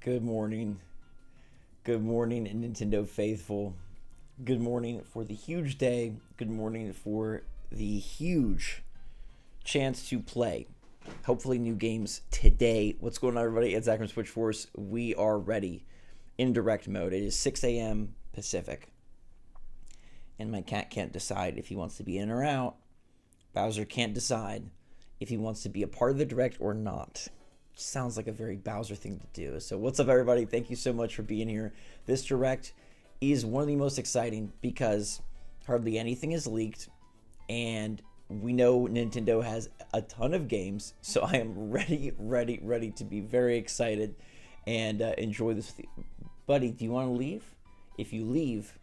Good morning. Good morning, Nintendo faithful. Good morning for the huge day. Good morning for the huge chance to play. Hopefully, new games today. What's going on, everybody? It's Zach from SwitchForce. We are ready in direct mode. It is 6 a.m. Pacific. And my cat can't decide if he wants to be in or out. Bowser can't decide if he wants to be a part of the direct or not. Sounds like a very Bowser thing to do. So what's up, everybody? Thank you so much for being here. This direct is one of the most exciting because hardly anything is leaked, and we know Nintendo has a ton of games. So I am ready to be very excited and enjoy this with you. Buddy, do you want to leave? If you leave,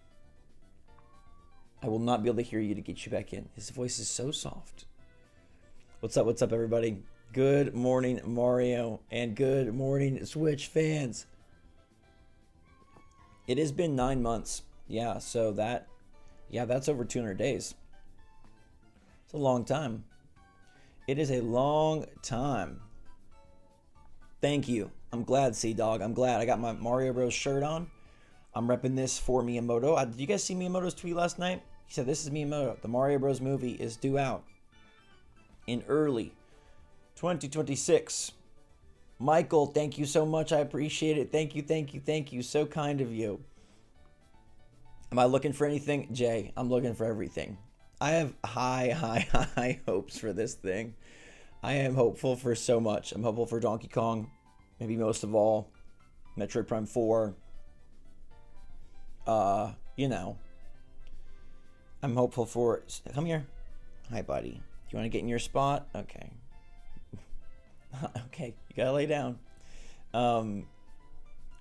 I will not be able to hear you to get you back in. His voice is so soft. What's up, everybody? Good morning, Mario, and good morning, Switch fans. It has been 9 months. Yeah, so that's over 200 days. It's a long time. It is a long time. Thank you. I'm glad, Sea-Dog. I'm glad. I got my Mario Bros shirt on. I'm repping this for Miyamoto. Did you guys see Miyamoto's tweet last night? He said, this is Miyamoto. The Mario Bros movie is due out in early 2026. Michael, thank you so much. I appreciate it. Thank you. So kind of you. Am I looking for anything? Jay, I'm looking for everything. I have high hopes for this thing. I am hopeful for so much. I'm hopeful for Donkey Kong, maybe most of all. Metroid Prime 4. I'm hopeful for... Come here. Hi, buddy. Do you want to get in your spot? Okay. Okay, you gotta lay down.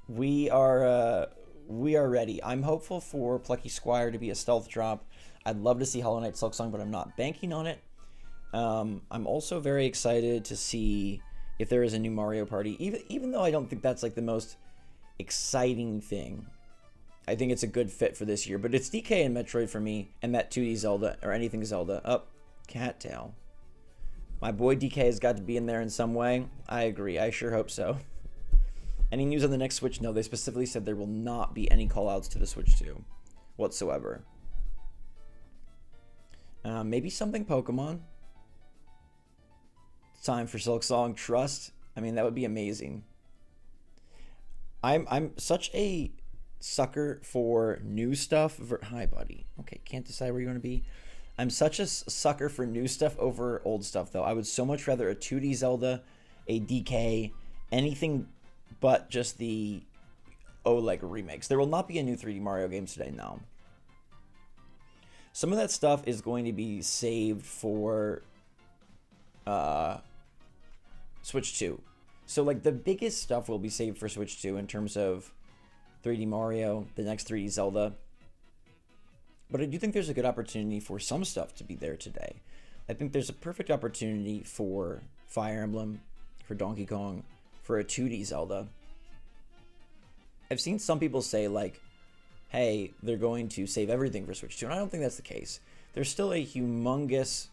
We are ready. I'm hopeful for Plucky Squire to be a stealth drop. I'd love to see Hollow Knight Silksong, but I'm not banking on it. I'm also very excited to see if there is a new Mario Party, even though I don't think that's like the most exciting thing. I think it's a good fit for this year, but it's DK and Metroid for me, and that 2D Zelda, or anything Zelda. Up, Cattail. My boy DK has got to be in there in some way. I agree. I sure hope so. Any news on the next Switch? No, they specifically said there will not be any callouts to the Switch 2 whatsoever. Maybe something Pokemon. It's time for Silksong Trust. I mean, that would be amazing. I'm such a sucker for new stuff. Hi, buddy. Okay, can't decide where you want to be. I'm such a sucker for new stuff over old stuff, though. I would so much rather a 2D Zelda, a DK, anything but just the like remakes. There will not be a new 3D Mario game today, no. Some of that stuff is going to be saved for Switch 2. So, like, the biggest stuff will be saved for Switch 2 in terms of 3D Mario, the next 3D Zelda. But I do think there's a good opportunity for some stuff to be there today. I think there's a perfect opportunity for Fire Emblem, for Donkey Kong, for a 2D Zelda. I've seen some people say, like, hey, they're going to save everything for Switch 2, and I don't think that's the case. There's still a humongous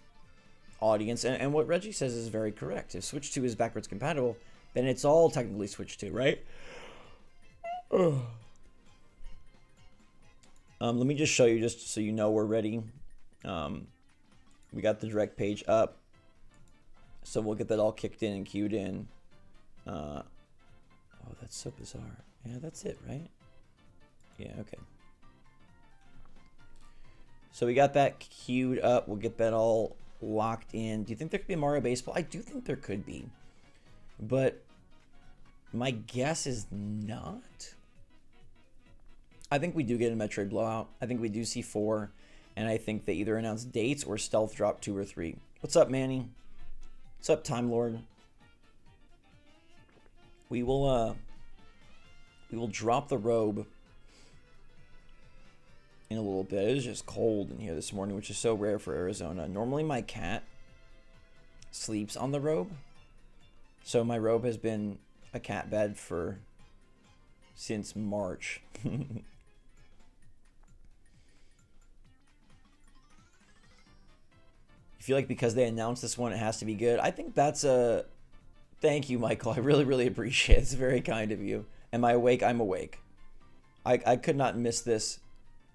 audience, and what Reggie says is very correct. If Switch 2 is backwards compatible, then it's all technically Switch 2, right? Let me just show you, just so you know we're ready. We got the direct page up, so we'll get that all kicked in and queued in. Oh, that's so bizarre. Yeah, that's it, right? Yeah, okay. So we got that queued up. We'll get that all locked in. Do you think there could be a Mario Baseball? I do think there could be, but my guess is not. I think we do get a Metroid Blowout. I think we do see 4. And I think they either announce dates or stealth drop 2 or 3. What's up, Manny? What's up, Time Lord? We will drop the robe in a little bit. It was just cold in here this morning, which is so rare for Arizona. Normally my cat sleeps on the robe. So my robe has been a cat bed since March. Feel like because they announced this one, it has to be good. I think that's a... Thank you, Michael. I really appreciate it. It's very kind of you. Am I awake? I'm awake. I could not miss this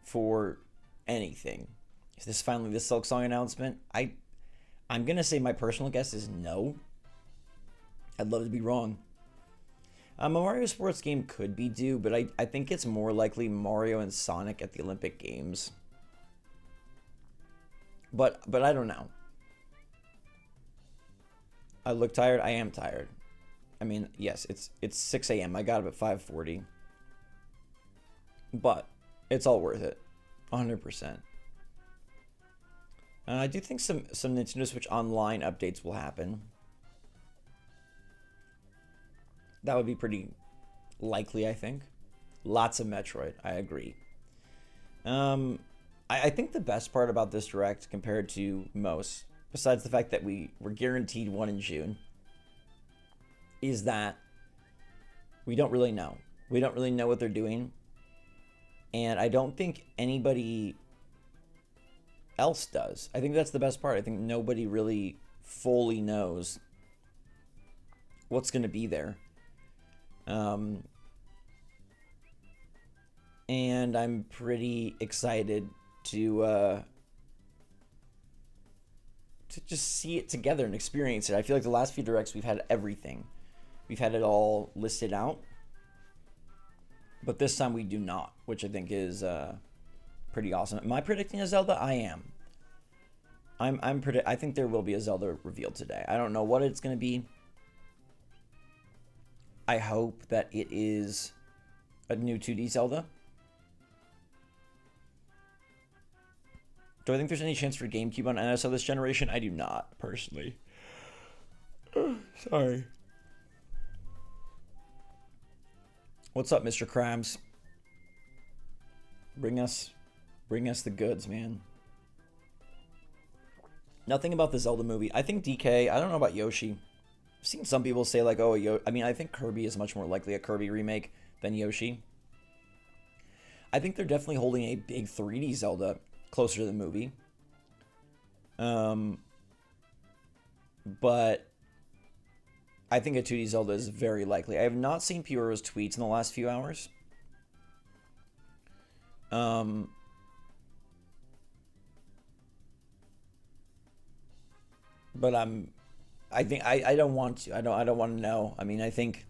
for anything. Is this finally the Silk Song announcement? I'm going to say my personal guess is no. I'd love to be wrong. A Mario sports game could be due, but I think it's more likely Mario and Sonic at the Olympic Games. But I don't know. I look tired. I am tired. I mean, yes, it's 6 a.m. I got up at 5:40. But it's all worth it. 100%. I do think some Nintendo Switch Online updates will happen. That would be pretty likely, I think. Lots of Metroid. I agree. I think the best part about this Direct compared to most, besides the fact that we were guaranteed one in June, is that we don't really know. We don't really know what they're doing. And I don't think anybody else does. I think that's the best part. I think nobody really fully knows what's going to be there. And I'm pretty excited to just see it together and experience it. I feel like the last few Directs we've had everything. We've had it all listed out. But this time we do not, which I think is pretty awesome. Am I predicting a Zelda? I am. I think there will be a Zelda reveal today. I don't know what it's going to be. I hope that it is a new 2D Zelda. Do I think there's any chance for GameCube on NSO this generation? I do not, personally. Sorry. What's up, Mr. Krabs? Bring us the goods, man. Nothing about the Zelda movie. I think DK, I don't know about Yoshi. I've seen some people say like, oh, I mean, I think Kirby is much more likely a Kirby remake than Yoshi. I think they're definitely holding a big 3D Zelda closer to the movie. But I think a 2D Zelda is very likely. I have not seen Piora's tweets in the last few hours. But I think I don't want to. I don't want to know. I mean, I think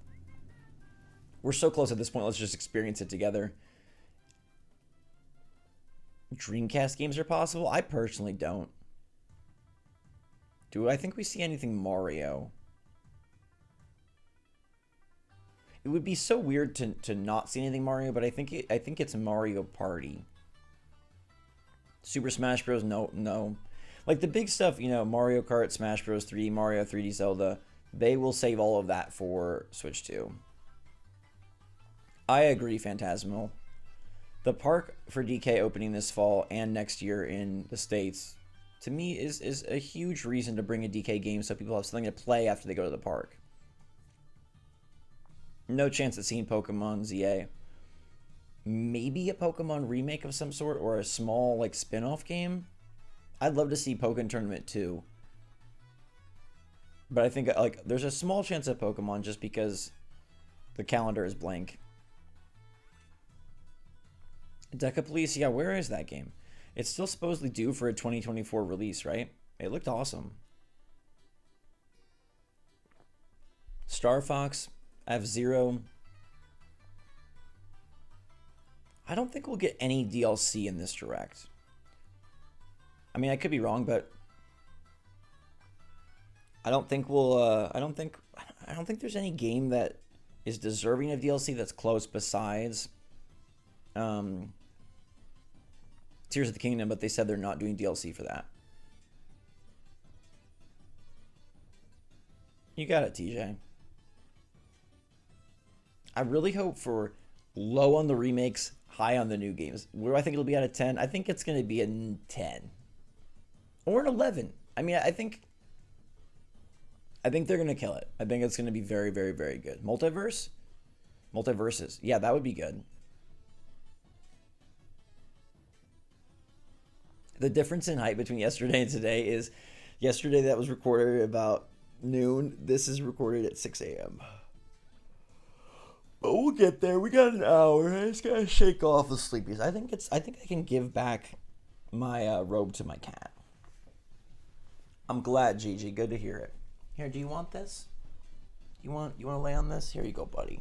we're so close at this point. Let's just experience it together. Dreamcast games are possible? I personally don't. Do I think we see anything Mario? It would be so weird to not see anything Mario, but I think it's Mario Party. Super Smash Bros. No. Like the big stuff, you know, Mario Kart, Smash Bros. 3D, Mario 3D Zelda, they will save all of that for Switch 2. I agree, Phantasmal. The park for DK opening this fall and next year in the States, to me, is a huge reason to bring a DK game so people have something to play after they go to the park. No chance at seeing Pokemon ZA. Maybe a Pokemon remake of some sort or a small like spin-off game. I'd love to see Pokken Tournament 2. But I think like there's a small chance of Pokemon just because the calendar is blank. Deca Police, yeah, where is that game? It's still supposedly due for a 2024 release, right? It looked awesome. Star Fox, F-Zero. I don't think we'll get any DLC in this Direct. I mean, I could be wrong, but I don't think we'll. I don't think there's any game that is deserving of DLC that's close besides Tears of the Kingdom, but they said they're not doing DLC for that. You got it, TJ. I really hope for low on the remakes, high on the new games. Where do I think it'll be out of 10? I think it's going to be a 10. Or an 11. I mean, I think they're going to kill it. I think it's going to be very, very, very good. Multiverse? Multiverses. Yeah, that would be good. The difference in height between yesterday and today is yesterday that was recorded about noon. This is recorded at 6 a.m. Oh, we'll get there. We got an hour. I just gotta shake off the sleepies. I think I can give back my robe to my cat. I'm glad, Gigi. Good to hear it. Here, do you want this? You want to lay on this? Here you go, buddy.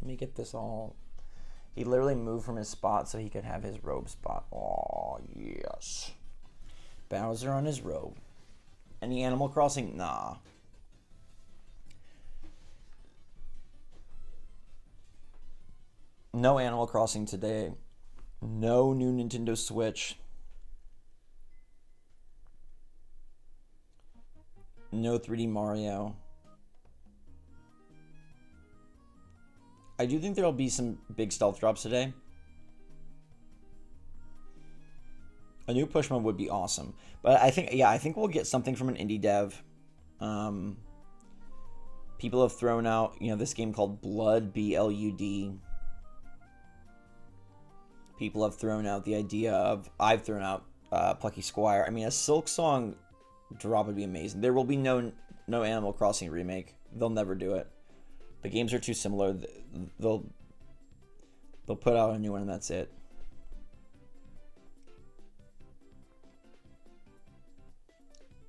Let me get this all. He literally moved from his spot so he could have his robe spot. Oh yes. Bowser on his robe. Any Animal Crossing? Nah. No Animal Crossing today. No new Nintendo Switch. No 3D Mario. I do think there'll be some big stealth drops today. A new push mode would be awesome. But I think we'll get something from an indie dev. People have thrown out, this game called Blood, B-L-U-D. People have thrown out the idea of, I've thrown out Plucky Squire. I mean, a Silk Song drop would be amazing. There will be no Animal Crossing remake. They'll never do it. The games are too similar. They'll put out a new one and that's it.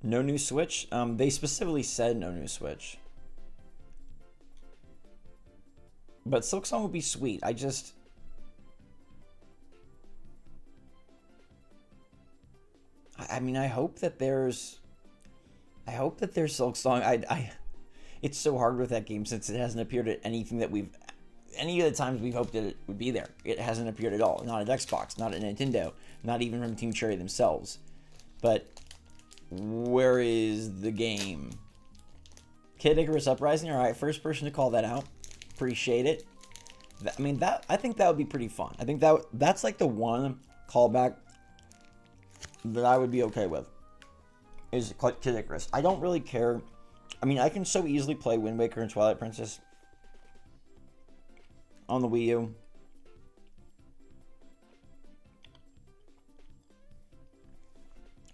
No new Switch? They specifically said no new Switch. But Silk Song would be sweet. I mean, I hope that there's Silk Song. It's so hard with that game since it hasn't appeared at anything that any of the times we've hoped that it would be there. It hasn't appeared at all. Not at Xbox, not at Nintendo, not even from Team Cherry themselves. But where is the game? Kid Icarus Uprising. All right, first person to call that out. Appreciate it. I think that would be pretty fun. I think that's like the one callback that I would be okay with. Is Kid Icarus. I don't really care. I mean, I can so easily play Wind Waker and Twilight Princess on the Wii U.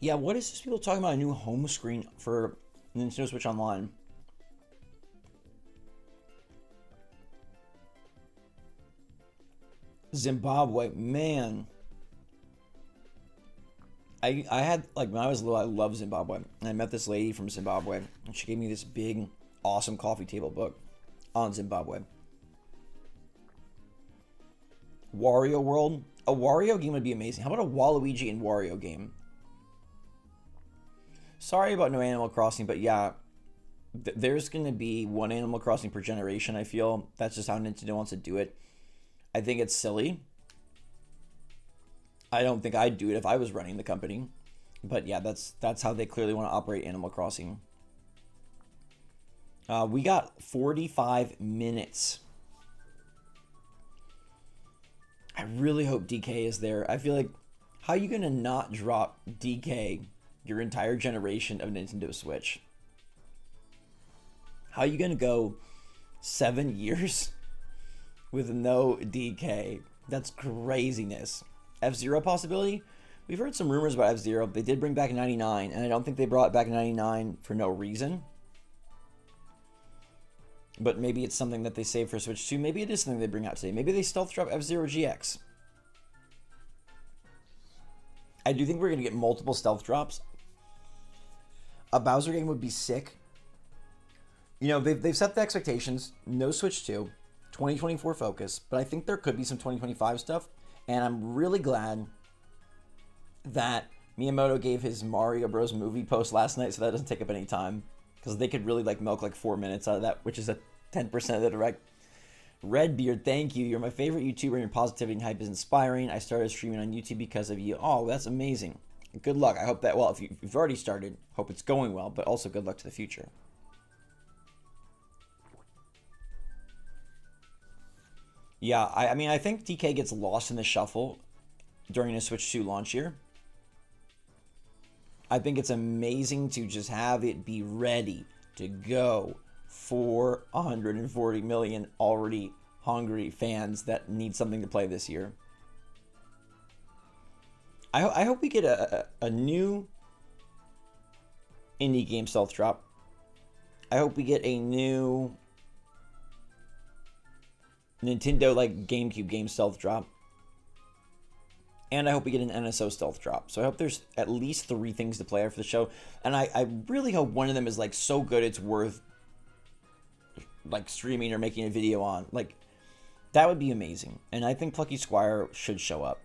Yeah, what is this people talking about a new home screen for Nintendo Switch Online? Zimbabwe, man. I had, when I was little, I loved Zimbabwe. And I met this lady from Zimbabwe, and she gave me this big, awesome coffee table book on Zimbabwe. Wario World? A Wario game would be amazing. How about a Waluigi and Wario game? Sorry about no Animal Crossing, but yeah, there's going to be one Animal Crossing per generation, I feel. That's just how Nintendo wants to do it. I think it's silly. I don't think I'd do it if I was running the company. But yeah, that's how they clearly want to operate Animal Crossing. We got 45 minutes. I really hope DK is there. I feel like, how are you going to not drop DK your entire generation of Nintendo Switch? How are you going to go 7 years with no DK? That's craziness. F-Zero possibility? We've heard some rumors about F-Zero. They did bring back 99, and I don't think they brought back 99 for no reason. But maybe it's something that they save for Switch 2. Maybe it is something they bring out today. Maybe they stealth drop F-Zero GX. I do think we're going to get multiple stealth drops. A Bowser game would be sick. They've set the expectations. No Switch 2. 2024 focus. But I think there could be some 2025 stuff. And I'm really glad that Miyamoto gave his Mario Bros. Movie post last night, so that doesn't take up any time. Because they could really milk 4 minutes out of that, which is a 10% of the direct. Redbeard, thank you. You're my favorite YouTuber and your positivity and hype is inspiring. I started streaming on YouTube because of you. Oh, that's amazing. Good luck. I hope that, if you've already started, hope it's going well, but also good luck to the future. Yeah, I think DK gets lost in the shuffle during a Switch 2 launch year. I think it's amazing to just have it be ready to go for 140 million already hungry fans that need something to play this year. I hope we get a new indie game stealth drop. I hope we get a new Nintendo like GameCube game stealth drop. And I hope we get an NSO stealth drop. So I hope there's at least 3 things to play after the show. And I really hope one of them is like so good it's worth like streaming or making a video on. Like, that would be amazing. And I think Plucky Squire should show up.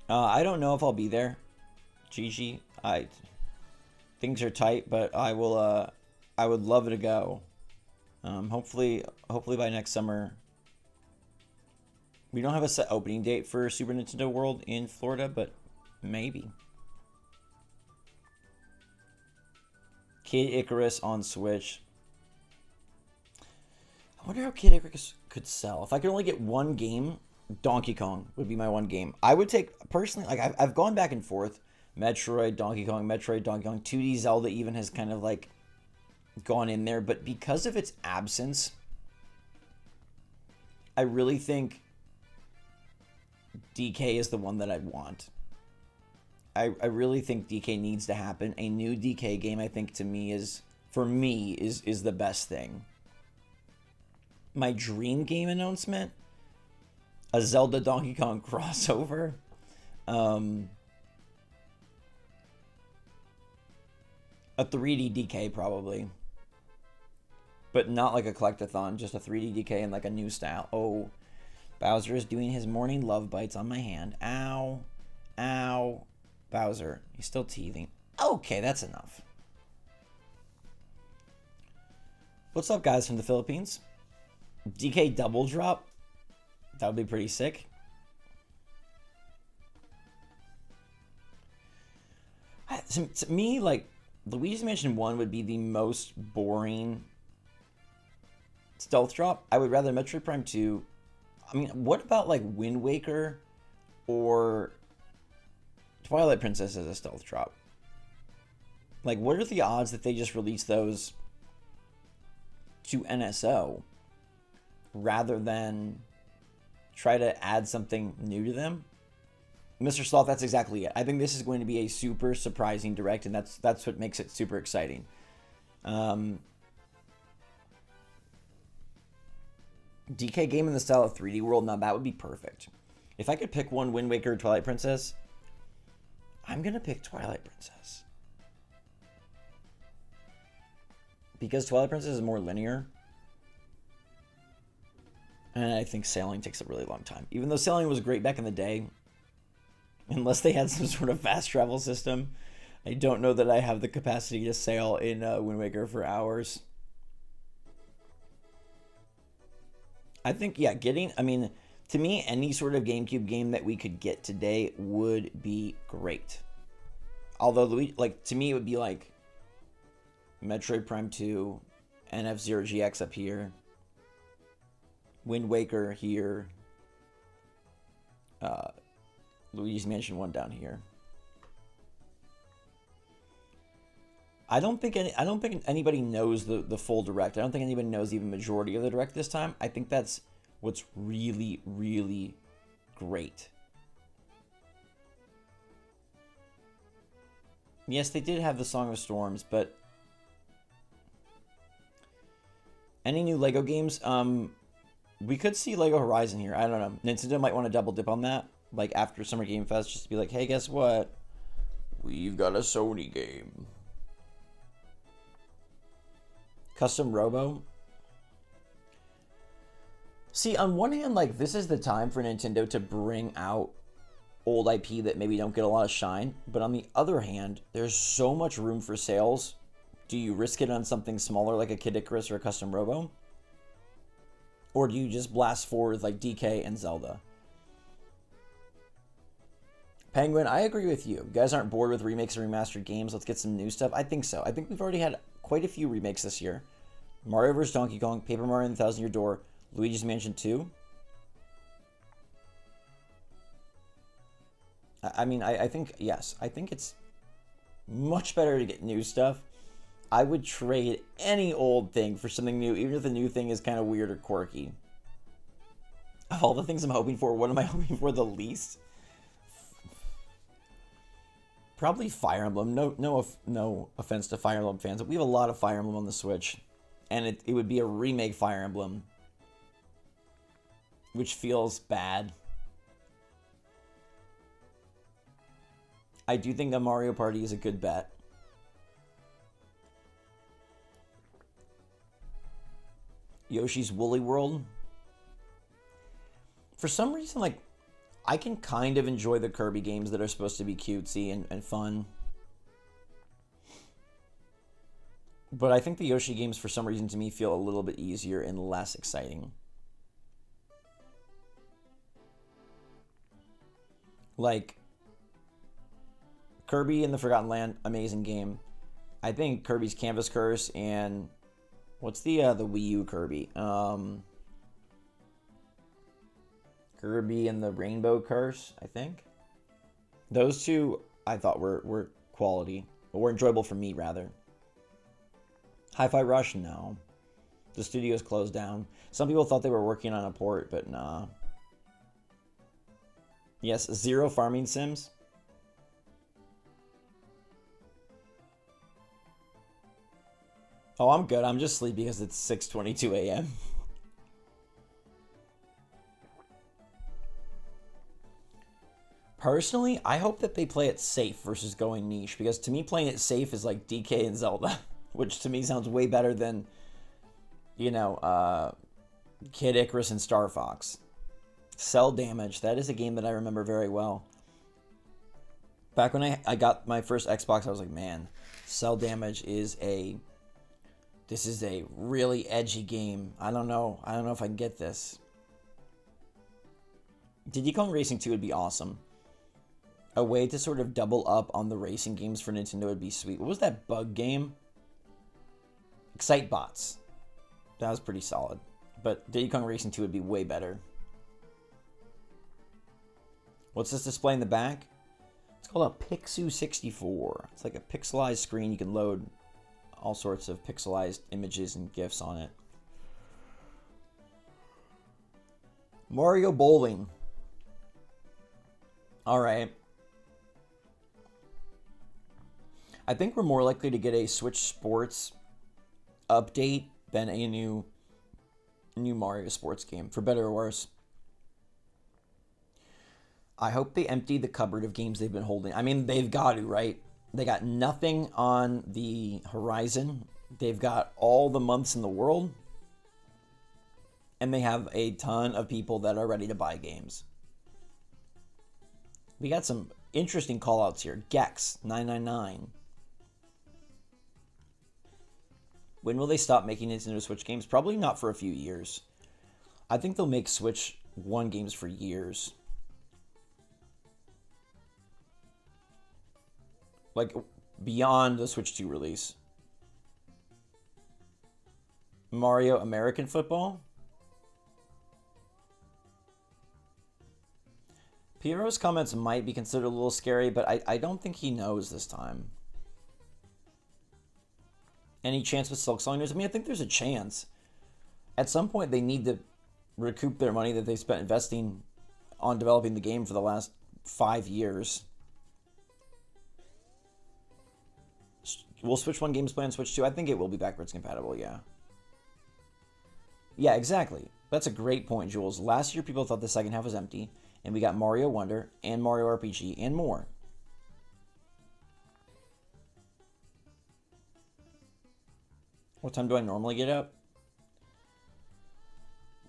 I don't know if I'll be there. GG. Things are tight, but I will I would love to go. Hopefully by next summer. We don't have a set opening date for Super Nintendo World in Florida, but maybe. Kid Icarus on Switch. I wonder how Kid Icarus could sell. If I could only get one game, Donkey Kong would be my one game. I would take, personally, like I've gone back and forth. Metroid, Donkey Kong, 2D Zelda even has kind of like gone in there. But because of its absence, I really think DK is the one that I'd want. I really think DK needs to happen. A new DK game, I think, to me is the best thing. My dream game announcement, a Zelda Donkey Kong crossover. A 3D DK probably. But not like a collectathon, just a 3D DK in like a new style. Oh, Bowser is doing his morning love bites on my hand. Ow. Ow. Bowser, he's still teething. Okay, that's enough. What's up, guys from the Philippines? DK double drop? That would be pretty sick. To me, like, Luigi's Mansion 1 would be the most boring stealth drop. I would rather Metroid Prime 2. I mean, what about, like, Wind Waker or Twilight Princess as a stealth drop? Like, what are the odds that they just release those to NSO rather than try to add something new to them? Mr. Sloth, that's exactly it. I think this is going to be a super surprising direct, and that's what makes it super exciting. DK game in the style of 3D World, now that would be perfect. If I could pick one, Wind Waker or Twilight Princess, I'm going to pick Twilight Princess. Because Twilight Princess is more linear. And I think sailing takes a really long time. Even though sailing was great back in the day, unless they had some sort of fast travel system, I don't know that I have the capacity to sail in Wind Waker for hours. I think, yeah, to me, any sort of GameCube game that we could get today would be great. Although, to me, it would be like Metroid Prime 2, and F-Zero GX up here, Wind Waker here, Luigi's Mansion 1 down here. I don't think anybody knows the full direct. I don't think anybody knows even majority of the direct this time. I think that's what's really, really great. Yes, they did have the Song of Storms, but any new Lego games? We could see Lego Horizon here. I don't know. Nintendo might want to double dip on that, like after Summer Game Fest, just to be like, hey, guess what? We've got a Sony game. Custom Robo. See, on one hand, like, this is the time for Nintendo to bring out old IP that maybe don't get a lot of shine. But on the other hand, there's so much room for sales. Do you risk it on something smaller like a Kid Icarus or a Custom Robo? Or do you just blast forward like DK and Zelda? Penguin, I agree with you. You guys aren't bored with remakes and remastered games. Let's get some new stuff. I think so. I think we've already had quite a few remakes this year. Mario vs. Donkey Kong, Paper Mario and the Thousand Year Door, Luigi's Mansion 2. I think, yes. I think it's much better to get new stuff. I would trade any old thing for something new, even if the new thing is kind of weird or quirky. Of all the things I'm hoping for, what am I hoping for the least? Probably Fire Emblem. No offense to Fire Emblem fans, but we have a lot of Fire Emblem on the Switch. and it would be a remake Fire Emblem, which feels bad. I do think a Mario Party is a good bet. Yoshi's Woolly World. For some reason, like, I can kind of enjoy the Kirby games that are supposed to be cutesy and fun. But I think the Yoshi games, for some reason, to me, feel a little bit easier and less exciting. Like, Kirby and the Forgotten Land, amazing game. I think Kirby's Canvas Curse and... What's the Wii U Kirby? Kirby and the Rainbow Curse, I think. Those two, I thought were quality. Or were enjoyable for me, rather. Hi-Fi Rush, no. The studio's closed down. Some people thought they were working on a port, but nah. Yes, Zero Farming Sims. Oh, I'm good. I'm just sleepy because it's 6:22 a.m. Personally, I hope that they play it safe versus going niche, because to me, playing it safe is like DK and Zelda, which to me sounds way better than, you know, Kid Icarus and Star Fox. Cell Damage, that is a game that I remember very well. Back when I got my first Xbox, I was like, man, Cell Damage is this is a really edgy game. I don't know if I can get this. Diddy Kong Racing 2 would be awesome. A way to sort of double up on the racing games for Nintendo would be sweet. What was that bug game? Excitebots. That was pretty solid. But Diddy Kong Racing 2 would be way better. What's this display in the back? It's called a Pixu 64. It's like a pixelized screen. You can load all sorts of pixelized images and GIFs on it. Mario Bowling. Alright. I think we're more likely to get a SwitchForce update than a new Mario sports game, for better or worse. I hope they empty the cupboard of games they've been holding. I mean, they've got to, right? They got nothing on the horizon. They've got all the months in the world. And they have a ton of people that are ready to buy games. We got some interesting callouts here. Gex999. When will they stop making Nintendo Switch games? Probably not for a few years. I think they'll make Switch 1 games for years. Like, beyond the Switch 2 release. Mario American Football? Piero's comments might be considered a little scary, but I don't think he knows this time. Any chance with Silk Song news? I mean, I think there's a chance. At some point, they need to recoup their money that they spent investing on developing the game for the last 5 years. Will Switch 1 games play on Switch 2? I think it will be backwards compatible, yeah. Yeah, exactly. That's a great point, Jules. Last year, people thought the second half was empty, and we got Mario Wonder and Mario RPG and more. What time do I normally get up?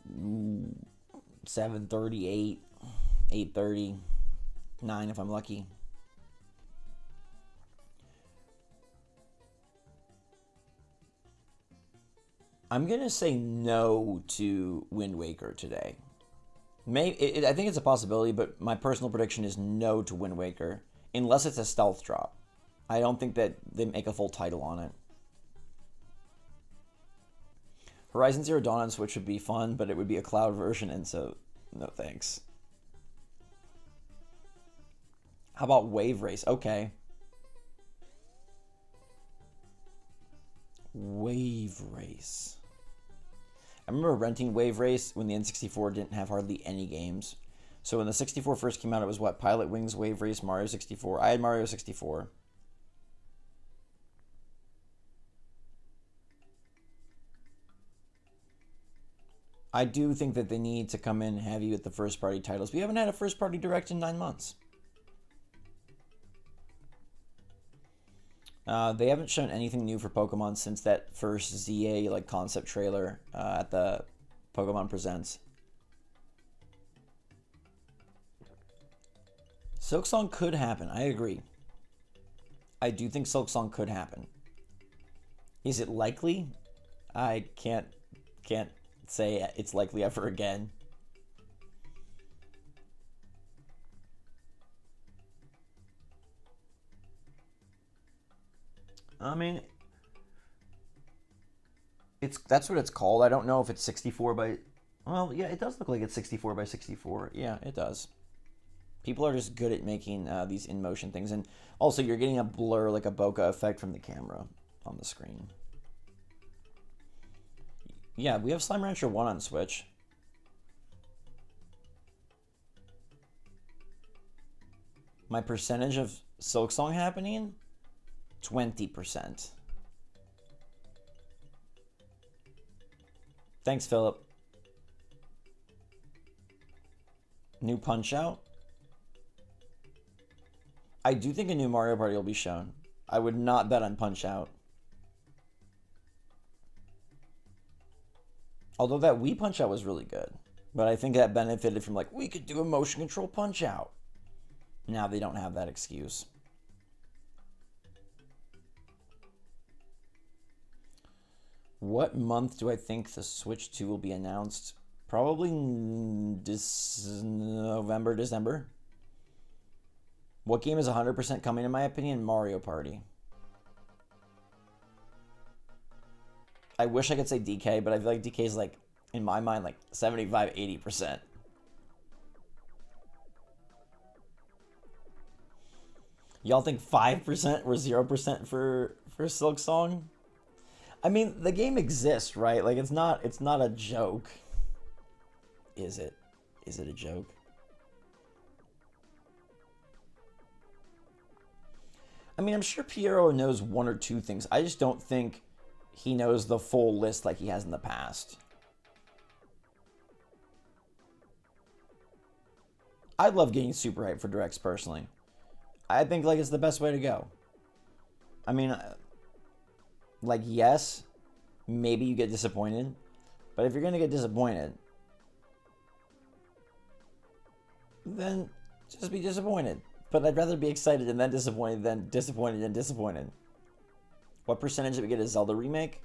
7:30, 8, 8:30, 9 if I'm lucky. I'm going to say no to Wind Waker today. I think it's a possibility, but my personal prediction is no to Wind Waker, unless it's a stealth drop. I don't think that they make a full title on it. Horizon Zero Dawn on Switch would be fun, but it would be a cloud version, and so no thanks. How about Wave Race? Okay. Wave Race. I remember renting Wave Race when the N64 didn't have hardly any games. So when the 64 first came out, it was what? Pilot Wings, Wave Race, Mario 64. I had Mario 64. I do think that they need to come in heavy with the first-party titles. We haven't had a first-party direct in 9 months. They haven't shown anything new for Pokemon since that first ZA like concept trailer at the Pokemon Presents. Silksong could happen. I agree. I do think Silksong could happen. Is it likely? I can't say it's likely ever again. I mean, that's what it's called. I don't know if it's 64 by... Well, yeah, it does look like it's 64 by 64. Yeah, it does. People are just good at making these in-motion things. And also, you're getting a blur, like a bokeh effect from the camera on the screen. Yeah, we have Slime Rancher 1 on Switch. My percentage of Silksong happening? 20%. Thanks, Philip. New Punch-Out? I do think a new Mario Party will be shown. I would not bet on Punch-Out. Although that Wii Punch-Out was really good. But I think that benefited from like, we could do a motion control Punch-Out. Now they don't have that excuse. What month do I think the Switch 2 will be announced? Probably November, December. What game is 100% coming, in my opinion? Mario Party. I wish I could say DK, but I feel like DK is like, in my mind, like 75, 80%. Y'all think 5% or 0% for Silksong? I mean, the game exists, right? Like, it's not a joke. Is it? Is it a joke? I mean, I'm sure Piero knows one or two things. I just don't think he knows the full list like he has in the past. I love getting super hyped for directs personally. I think like it's the best way to go. I mean, like, yes, maybe you get disappointed, but if you're gonna get disappointed, then just be disappointed. But I'd rather be excited and then disappointed than disappointed and disappointed. What percentage did we get a Zelda remake?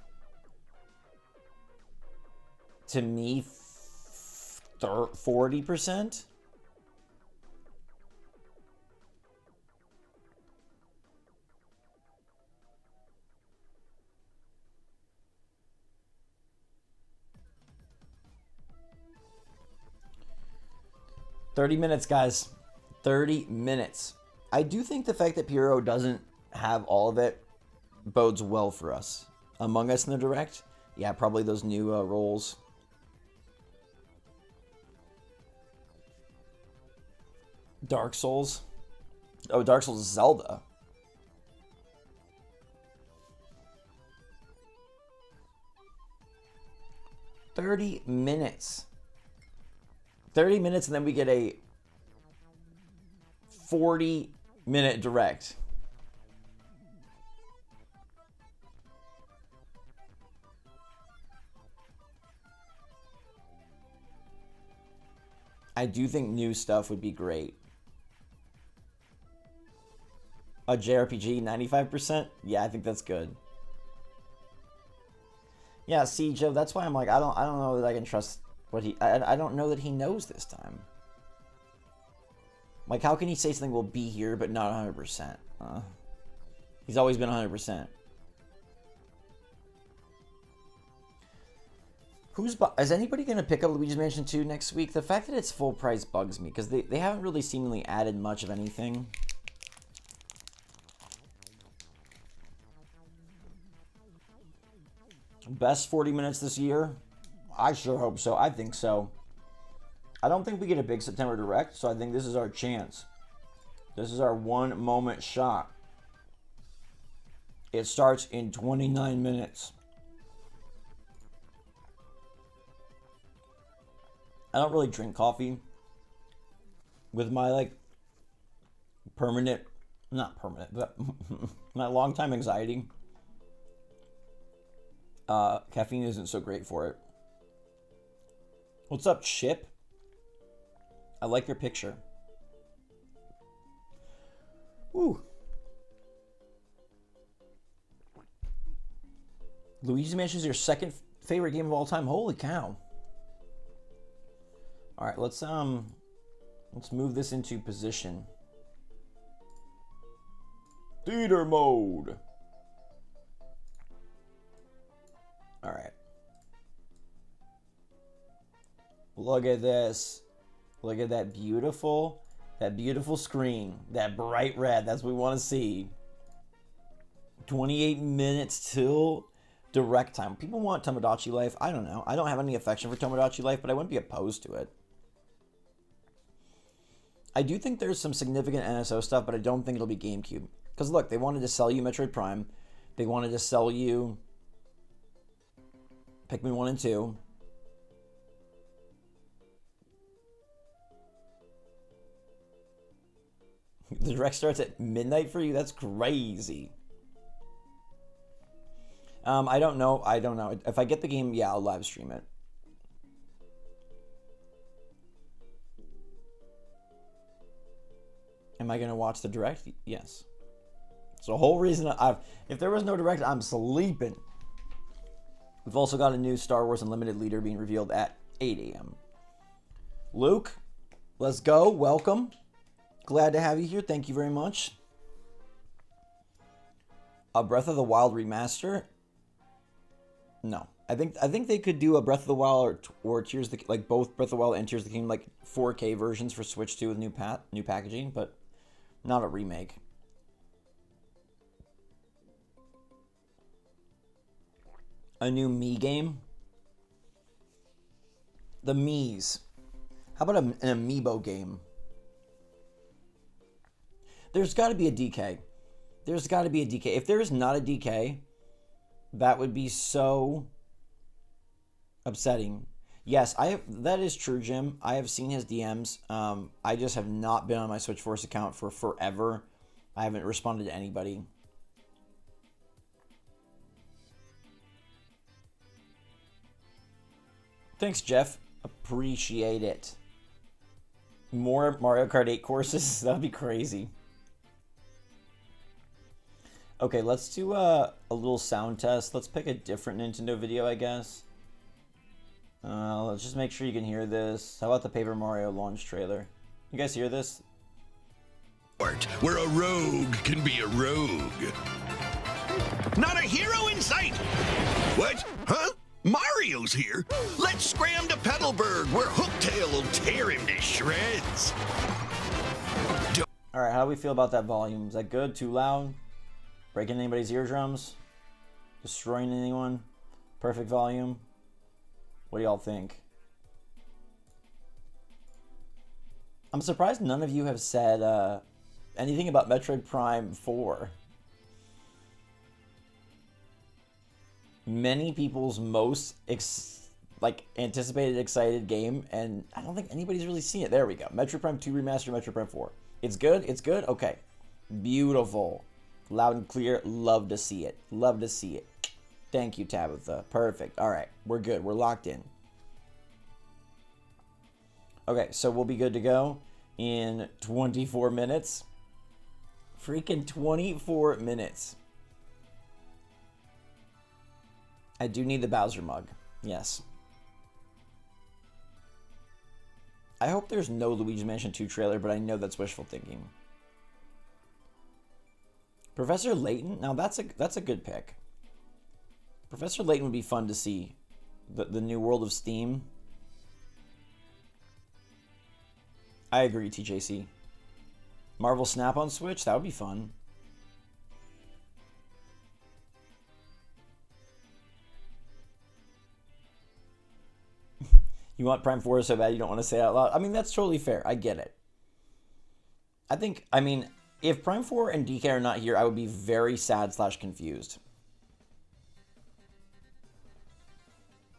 To me, 40%. $30 minutes, guys. 30 minutes. I do think the fact that Piero doesn't have all of it bodes well for us. Among Us in the Direct? Yeah, probably those new roles. Dark Souls? Oh, Dark Souls Zelda. $30 minutes. 30 minutes and then we get a 40-minute direct. I do think new stuff would be great. A JRPG 95%? Yeah, I think that's good. Yeah, see, Joe, that's why I'm like, I don't know that I can trust what I don't know that he knows this time. Like, how can he say something will be here but not 100%? He's always been 100%. Is anybody going to pick up Luigi's Mansion 2 next week? The fact that it's full price bugs me, because they haven't really seemingly added much of anything. Best 40 minutes this year? I sure hope so. I think so. I don't think we get a big September Direct, so I think this is our chance. This is our one moment shot. It starts in 29 minutes. I don't really drink coffee. With my, like, not permanent, but my long-time anxiety, caffeine isn't so great for it. What's up, Chip? I like your picture. Ooh. Luigi's Mansion is your second favorite game of all time. Holy cow. All right, let's move this into position. Theater mode. All right. Look at this. Look at that beautiful screen. That bright red. That's what we want to see. 28 minutes till direct time. People want Tomodachi Life. I don't know. I don't have any affection for Tomodachi Life, but I wouldn't be opposed to it. I do think there's some significant NSO stuff, but I don't think it'll be GameCube. Because look, they wanted to sell you Metroid Prime. They wanted to sell you Pikmin 1 and 2. The direct starts at midnight for you? That's crazy. I don't know. If I get the game, yeah, I'll live stream it. Am I going to watch the direct? Yes. It's the whole reason if there was no direct, I'm sleeping. We've also got a new Star Wars Unlimited leader being revealed at 8 a.m. Luke, let's go. Welcome. Glad to have you here. Thank you very much. A Breath of the Wild remaster? No. I think they could do a Breath of the Wild or Tears of the, like both Breath of the Wild and Tears of the Kingdom, like 4K versions for Switch 2 with new packaging, but not a remake. A new Mii game? The Mii's. How about an Amiibo game? There's got to be a DK. There's got to be a DK. If there is not a DK, that would be so upsetting. Yes, that is true, Jim. I have seen his DMs. I just have not been on my SwitchForce account for forever. I haven't responded to anybody. Thanks, Jeff. Appreciate it. More Mario Kart 8 courses? That'd be crazy. Okay, let's do a little sound test. Let's pick a different Nintendo video, I guess. Let's just make sure you can hear this. How about the Paper Mario launch trailer? You guys hear this? Where a rogue can be a rogue. Not a hero in sight! What? Huh? Mario's here? Let's scram to Petalburg, where Hooktail will tear him to shreds. Alright, how do we feel about that volume? Is that good? Too loud? Breaking anybody's eardrums? Destroying anyone? Perfect volume? What do y'all think? I'm surprised none of you have said anything about Metroid Prime 4. Many people's most anticipated, excited game, and I don't think anybody's really seen it. There we go. Metroid Prime 2 Remastered, Metroid Prime 4. It's good? It's good? Okay. Beautiful. Loud and clear. Love to see it. Love to see it. Thank you, Tabitha. Perfect. All right. We're good. We're locked in. Okay, so we'll be good to go in 24 minutes. Freaking 24 minutes. I do need the Bowser mug. Yes. I hope there's no Luigi's Mansion 2 trailer, but I know that's wishful thinking. Professor Layton? Now that's a good pick. Professor Layton would be fun to see. The new World of Steam. I agree, TJC. Marvel Snap on Switch? That would be fun. You want Prime 4 so bad you don't want to say it out loud? I mean, that's totally fair. I get it. I mean, if Prime 4 and DK are not here, I would be very sad / confused.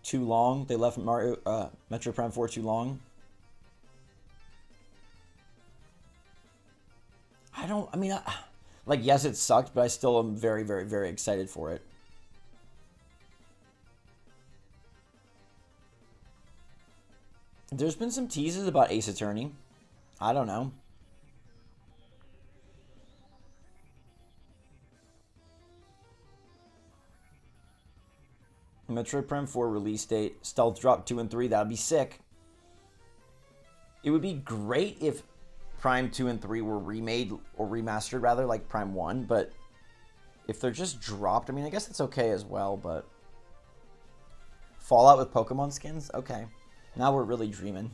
Too long? They left Metroid Prime 4 too long? I mean, like, yes, it sucked, but I still am very, very, very excited for it. There's been some teases about Ace Attorney. I don't know. Metroid Prime 4 release date. Stealth Drop 2 and 3. That'd be sick. It would be great if Prime 2 and 3 were remade, or remastered rather, like Prime 1. But if they're just dropped, I mean, I guess that's okay as well, but... Fallout with Pokemon skins? Okay. Now we're really dreaming.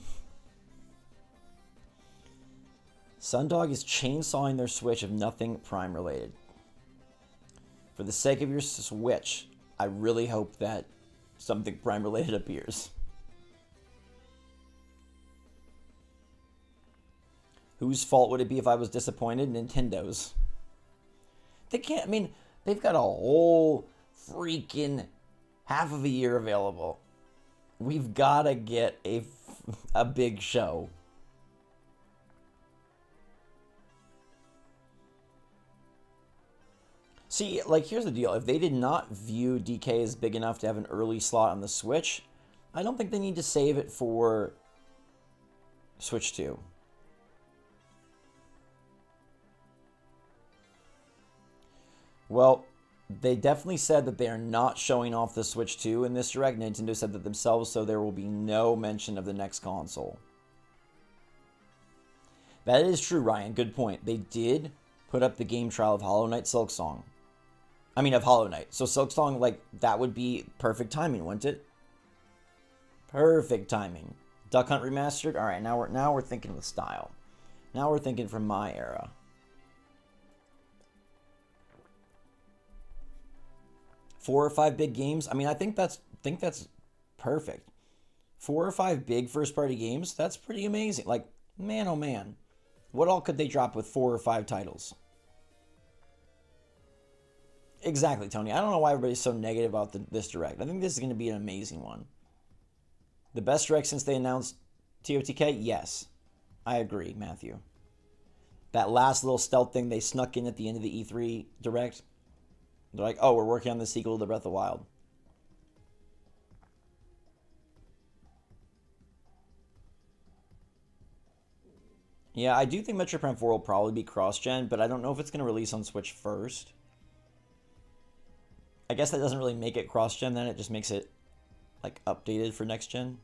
Sundog is chainsawing their Switch of nothing Prime related. For the sake of your Switch, I really hope that something Prime related appears. Whose fault would it be if I was disappointed? Nintendo's. They can't, I mean, they've got a whole freaking half of a year available. We've got to get a big show. See, like, here's the deal. If they did not view DK as big enough to have an early slot on the Switch, I don't think they need to save it for Switch 2. Well, they definitely said that they are not showing off the Switch 2 in this Direct. Nintendo said that themselves, so there will be no mention of the next console. That is true, Ryan. Good point. They did put up the game trial of Hollow Knight Silksong. I mean, of Hollow Knight. So Silksong, like, that would be perfect timing, wouldn't it? Perfect timing. Duck Hunt Remastered? Alright, now we're thinking with style. Now we're thinking from my era. Four or five big games? I mean, I think that's perfect. 4 or 5 big first-party games? That's pretty amazing. Like, man, oh man. What all could they drop with 4 or 5 titles? Exactly, Tony. I don't know why everybody's so negative about this Direct. I think this is going to be an amazing one. The best Direct since they announced TOTK? Yes. I agree, Matthew. That last little stealth thing they snuck in at the end of the E3 Direct. They're like, oh, we're working on the sequel to Breath of the Wild. Yeah, I do think Metroid Prime 4 will probably be cross-gen, but I don't know if it's going to release on Switch first. I guess that doesn't really make it cross-gen then. It just makes it, like, updated for next-gen.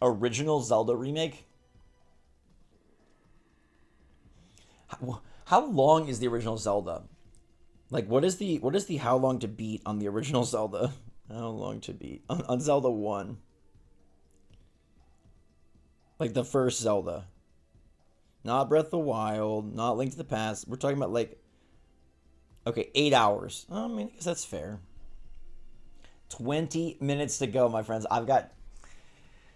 Original Zelda remake? How long is the original Zelda? Like, what is the how long to beat on the original Zelda? How long to beat? On Zelda 1. Like, the first Zelda. Not Breath of the Wild, not Link to the Past. We're talking about, like... Okay, 8 hours. I mean, I guess that's fair. 20 minutes to go, my friends. I've got...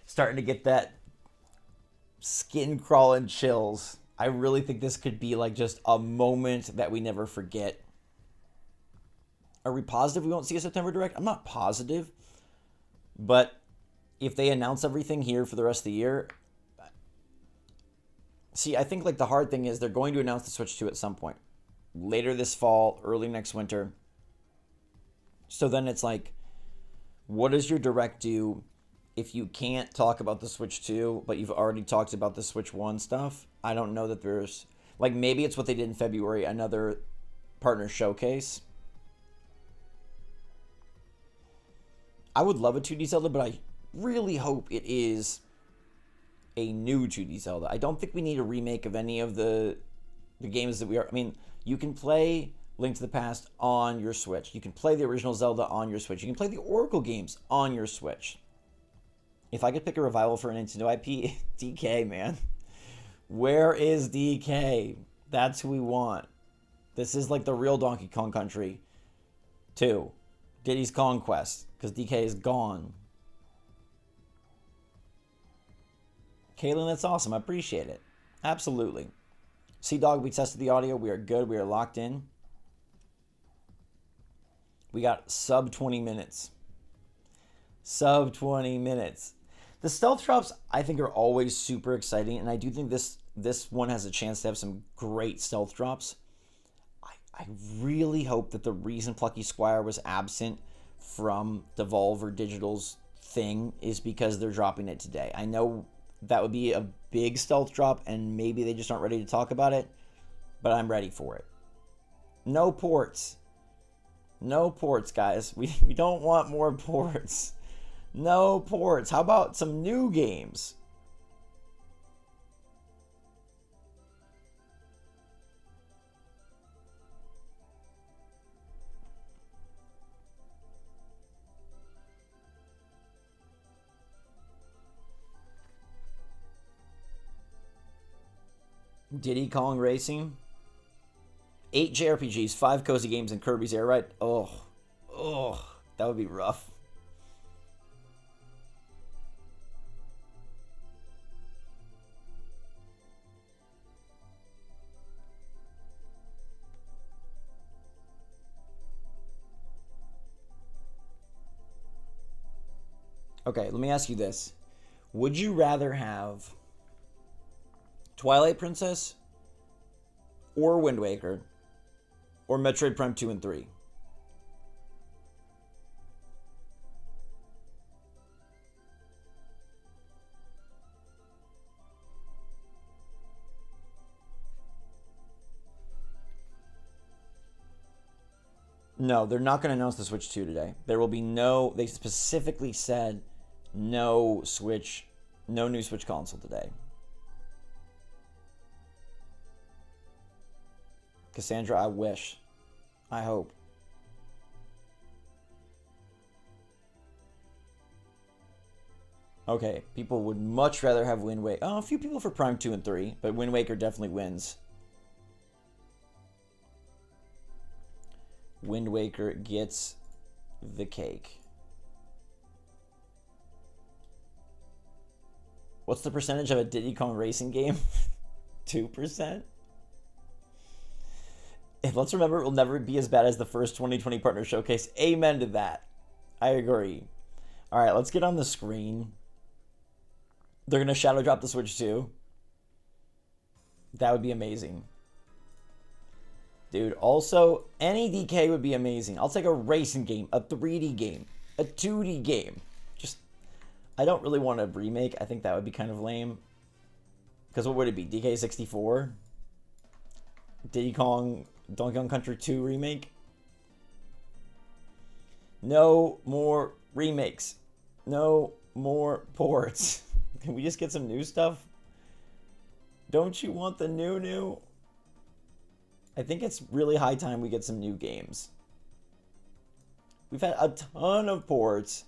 Starting to get that skin-crawling chills. I really think this could be, like, just a moment that we never forget. Are we positive we won't see a September Direct? I'm not positive. But if they announce everything here for the rest of the year... See, I think, like, the hard thing is they're going to announce the Switch 2 at some point. Later this fall, early next winter. So then it's like, what does your Direct do if you can't talk about the Switch 2, but you've already talked about the Switch 1 stuff? I don't know that there's... Like, maybe it's what they did in February, another partner showcase. I would love a 2D Zelda, but I really hope it is a new 2D Zelda. I don't think we need a remake of any of the games that we are... I mean, you can play Link to the Past on your Switch. You can play the original Zelda on your Switch. You can play the Oracle games on your Switch. If I could pick a revival for a Nintendo IP, DK, man. Where is DK? That's who we want. This is like the real Donkey Kong Country 2. Diddy's Conquest, because DK is gone. Kaylin, that's awesome. I appreciate it. Absolutely. Sea-Dog, we tested the audio. We are good. We are locked in. We got sub 20 minutes. Sub 20 minutes. The stealth drops, I think, are always super exciting, and I do think this one has a chance to have some great stealth drops. I really hope that the reason Plucky Squire was absent from Devolver Digital's thing is because they're dropping it today. I know that would be a big stealth drop, and maybe they just aren't ready to talk about it, but I'm ready for it. No ports. No ports, guys. We don't want more ports. No ports. How about some new games? Diddy Kong Racing. 8 JRPGs, 5 cozy games, and Kirby's Air Ride. Oh, that would be rough. Okay, let me ask you this. Would you rather have Twilight Princess or Wind Waker or Metroid Prime 2 and 3? No, they're not going to announce the Switch 2 today. There will be no, they specifically said no Switch, no new Switch console today. Cassandra, I wish. I hope. Okay, people would much rather have Wind Waker. Oh, a few people for Prime 2 and 3, but Wind Waker definitely wins. Wind Waker gets the cake. What's the percentage of a Diddy Kong Racing game? 2%? Let's remember, it will never be as bad as the first 2020 Partner Showcase. Amen to that. I agree. All right, let's get on the screen. They're going to shadow drop the Switch 2. That would be amazing. Dude, also, any DK would be amazing. I'll take a racing game, a 3D game, a 2D game. Just, I don't really want a remake. I think that would be kind of lame. Because what would it be? DK64? Diddy Kong, Donkey Kong Country 2 remake? No more remakes. No more ports. Can we just get some new stuff? Don't you want the new? I think it's really high time we get some new games. We've had a ton of ports,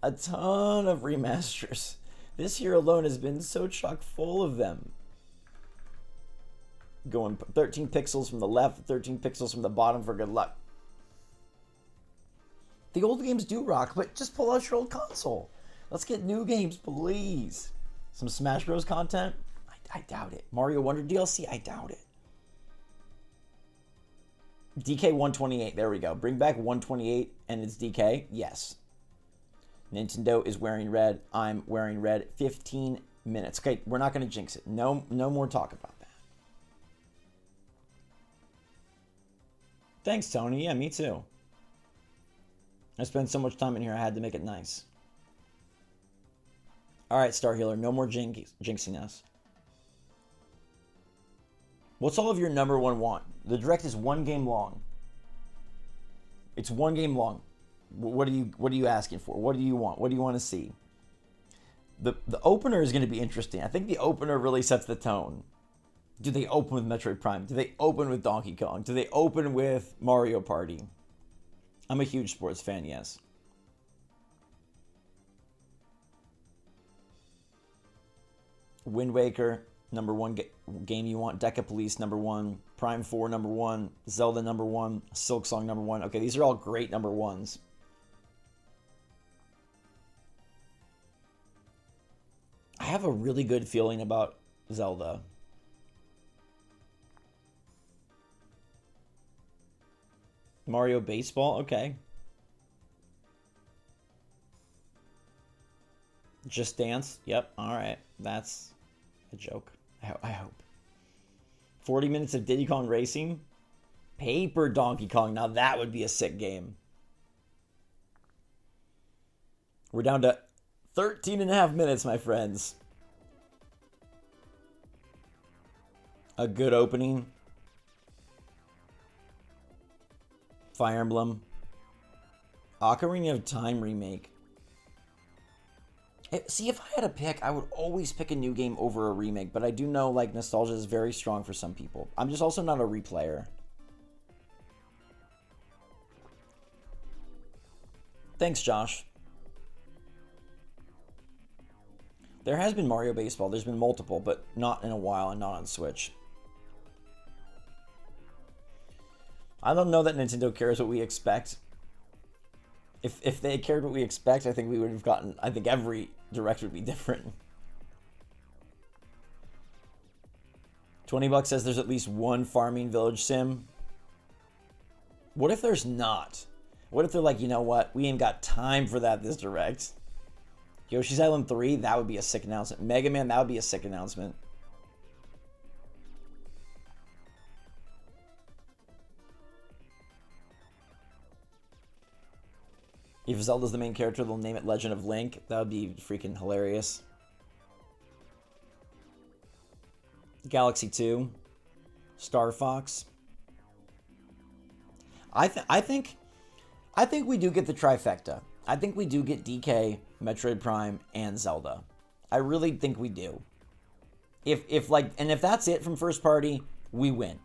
a ton of remasters. This year alone has been so chock full of them. Going 13 pixels from the left, 13 pixels from the bottom for good luck. The old games do rock, but just pull out your old console. Let's get new games, please. Some Smash Bros. Content? I doubt it. Mario Wonder DLC? I doubt it. DK 128, there we go. Bring back 128 and it's DK? Yes. Nintendo is wearing red. I'm wearing red. 15 minutes. Okay, we're not going to jinx it. No more talk about that. Thanks, Tony. Yeah, me too. I spent so much time in here, I had to make it nice. Alright, Star Healer, no more jinxing us. What's all of your number one want? The Direct is one game long. It's one game long. What are you asking for? What do you want? What do you want to see? The opener is going to be interesting. I think the opener really sets the tone. Do they open with Metroid Prime? Do they open with Donkey Kong? Do they open with Mario Party? I'm a huge sports fan, yes. Wind Waker, number one game you want. Deca Police, number one. Prime 4, number one. Zelda, number one. Silk Song, number one. Okay, these are all great number ones. I have a really good feeling about Zelda. Mario Baseball, okay. Just Dance. Yep. All right. That's a joke. I hope. 40 minutes of Diddy Kong Racing. Paper Donkey Kong. Now that would be a sick game. We're down to 13 and a half minutes, my friends. A good opening. Fire Emblem. Ocarina of Time remake. See, if I had a pick, I would always pick a new game over a remake, but I do know, like, nostalgia is very strong for some people. I'm just also not a replayer. Thanks, Josh. There has been Mario Baseball. There's been multiple, but not in a while and not on Switch. I don't know that Nintendo cares what we expect. If they cared what we expect, I think we would have gotten... I think every Direct would be different. $20 says there's at least one farming village sim. What if there's not? What if they're like, you know what? We ain't got time for that this Direct. Yoshi's Island 3, that would be a sick announcement. Mega Man, that would be a sick announcement. If Zelda's the main character, they'll name it Legend of Link. That would be freaking hilarious. Galaxy 2. Star Fox. I think we do get the trifecta. I think we do get DK, Metroid Prime, and Zelda. I really think we do. If that's it from first party, we win.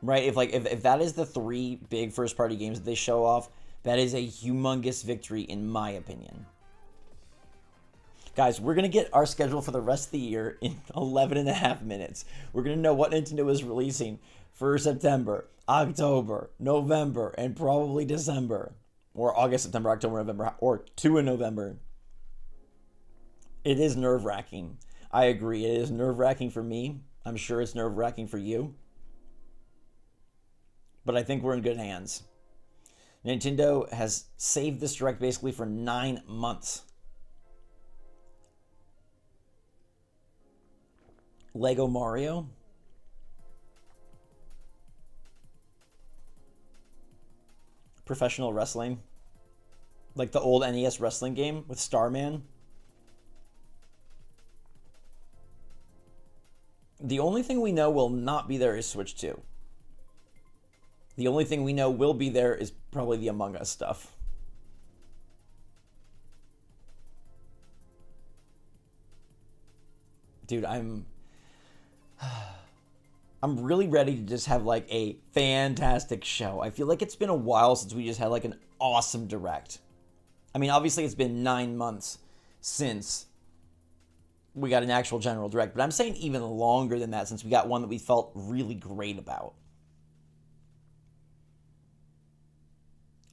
Right? If that is the 3 big first party games that they show off, that is a humongous victory, in my opinion. Guys, we're going to get our schedule for the rest of the year in 11 and a half minutes. We're going to know what Nintendo is releasing for September, October, November, and probably December. Or August, September, October, November, or 2 in November. It is nerve-wracking. I agree. It is nerve-wracking for me. I'm sure it's nerve-wracking for you. But I think we're in good hands. Nintendo has saved this Direct basically for 9 months. Lego Mario. Professional wrestling. Like the old NES wrestling game with Starman. The only thing we know will not be there is Switch 2. The only thing we know will be there is probably the Among Us stuff. Dude, I'm really ready to just have like a fantastic show. I feel like it's been a while since we just had like an awesome Direct. I mean, obviously it's been 9 months since we got an actual general Direct, but I'm saying even longer than that since we got one that we felt really great about.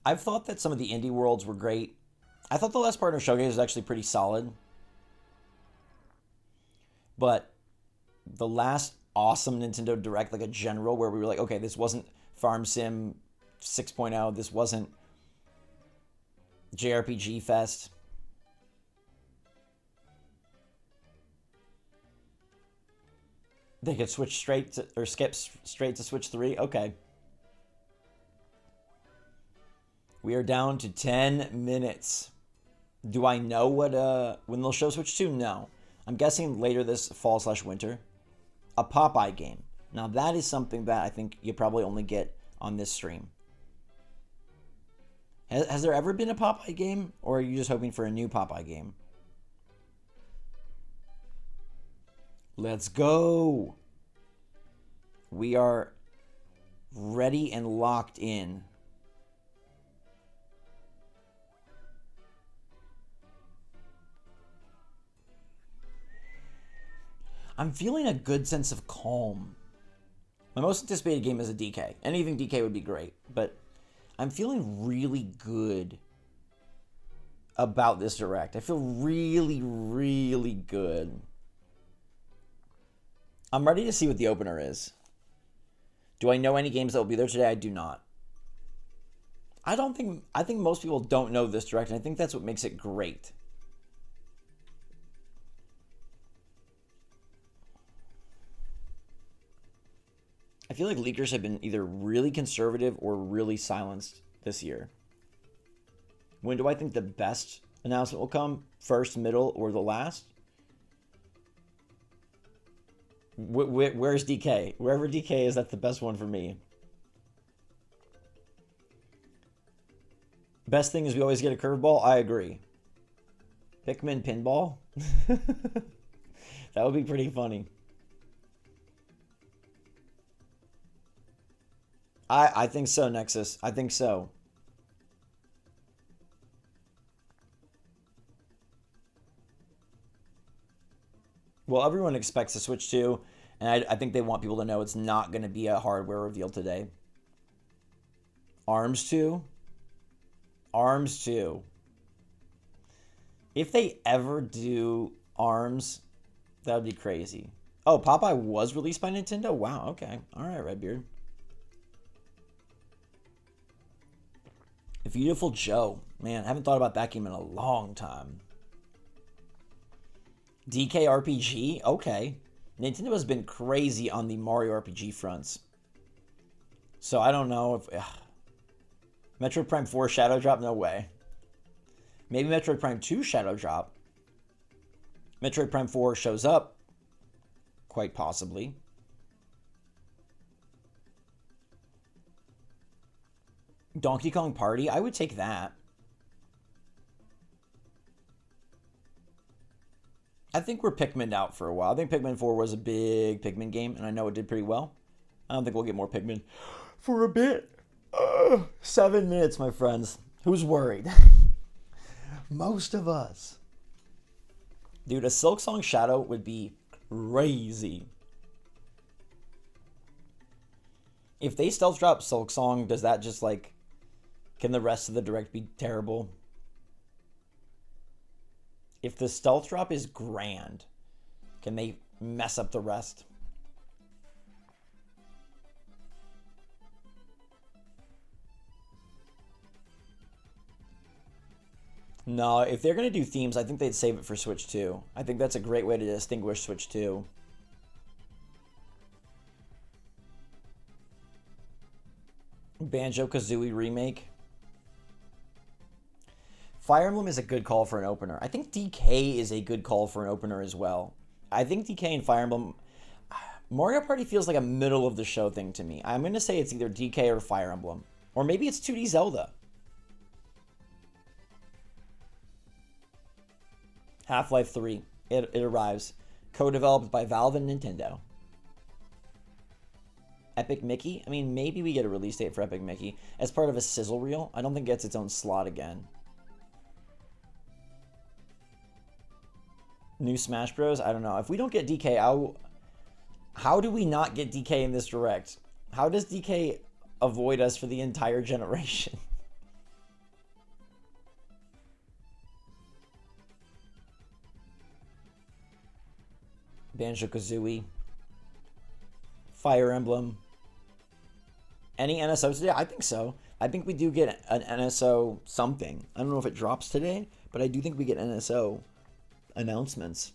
I've thought that some of the indie worlds were great. I thought the last Partner Showcase was actually pretty solid. But the last awesome Nintendo Direct, like a general, where we were like, okay, this wasn't Farm Sim 6.0. This wasn't JRPG Fest. They could switch straight to, or skip straight to Switch 3. Okay. We are down to 10 minutes. Do I know what when they'll show Switch 2? No. I'm guessing later this fall/winter. A Popeye game. Now that is something that I think you probably only get on this stream. Has there ever been a Popeye game? Or are you just hoping for a new Popeye game? Let's go. We are ready and locked in. I'm feeling a good sense of calm. My most anticipated game is a DK. Anything DK would be great, but I'm feeling really good about this Direct. I feel really, really good. I'm ready to see what the opener is. Do I know any games that will be there today? I do not. I think most people don't know this Direct, and I think that's what makes it great. I feel like leakers have been either really conservative or really silenced this year. When do I think the best announcement will come? First, middle, or the last? Where's DK? Wherever DK is, that's the best one for me. Best thing is we always get a curveball. I agree. Pikmin pinball? That would be pretty funny. I think so, Nexus. I think so. Well, everyone expects a Switch 2, and I think they want people to know it's not going to be a hardware reveal today. ARMS 2? ARMS 2. If they ever do ARMS, that would be crazy. Oh, Popeye was released by Nintendo? Wow, okay. All right, Redbeard. Beautiful Joe. Man, I haven't thought about that game in a long time. DK RPG? Okay. Nintendo has been crazy on the Mario RPG fronts. So I don't know if... Metroid Prime 4 Shadow Drop? No way. Maybe Metroid Prime 2 Shadow Drop. Metroid Prime 4 shows up. Quite possibly. Donkey Kong Party? I would take that. I think we're Pikmin out for a while. I think Pikmin 4 was a big Pikmin game, and I know it did pretty well. I don't think we'll get more Pikmin for a bit. 7 minutes, my friends. Who's worried? Most of us. Dude, a Silksong Shadow would be crazy. If they stealth drop Silksong, does that just like... Can the rest of the direct be terrible? If the stealth drop is grand, can they mess up the rest? No, if they're going to do themes, I think they'd save it for Switch 2. I think that's a great way to distinguish Switch 2. Banjo-Kazooie remake. Fire Emblem is a good call for an opener. I think DK is a good call for an opener as well. I think DK and Fire Emblem... Mario Party feels like a middle of the show thing to me. I'm going to say it's either DK or Fire Emblem. Or maybe it's 2D Zelda. Half-Life 3. It arrives. Co-developed by Valve and Nintendo. Epic Mickey? I mean, maybe we get a release date for Epic Mickey. As part of a sizzle reel. I don't think it gets its own slot again. New Smash Bros? I don't know. If we don't get DK, how do we not get DK in this direct? How does DK avoid us for the entire generation? Banjo-Kazooie. Fire Emblem. Any NSO today? I think so. I think we do get an NSO something. I don't know if it drops today, but I do think we get NSO announcements.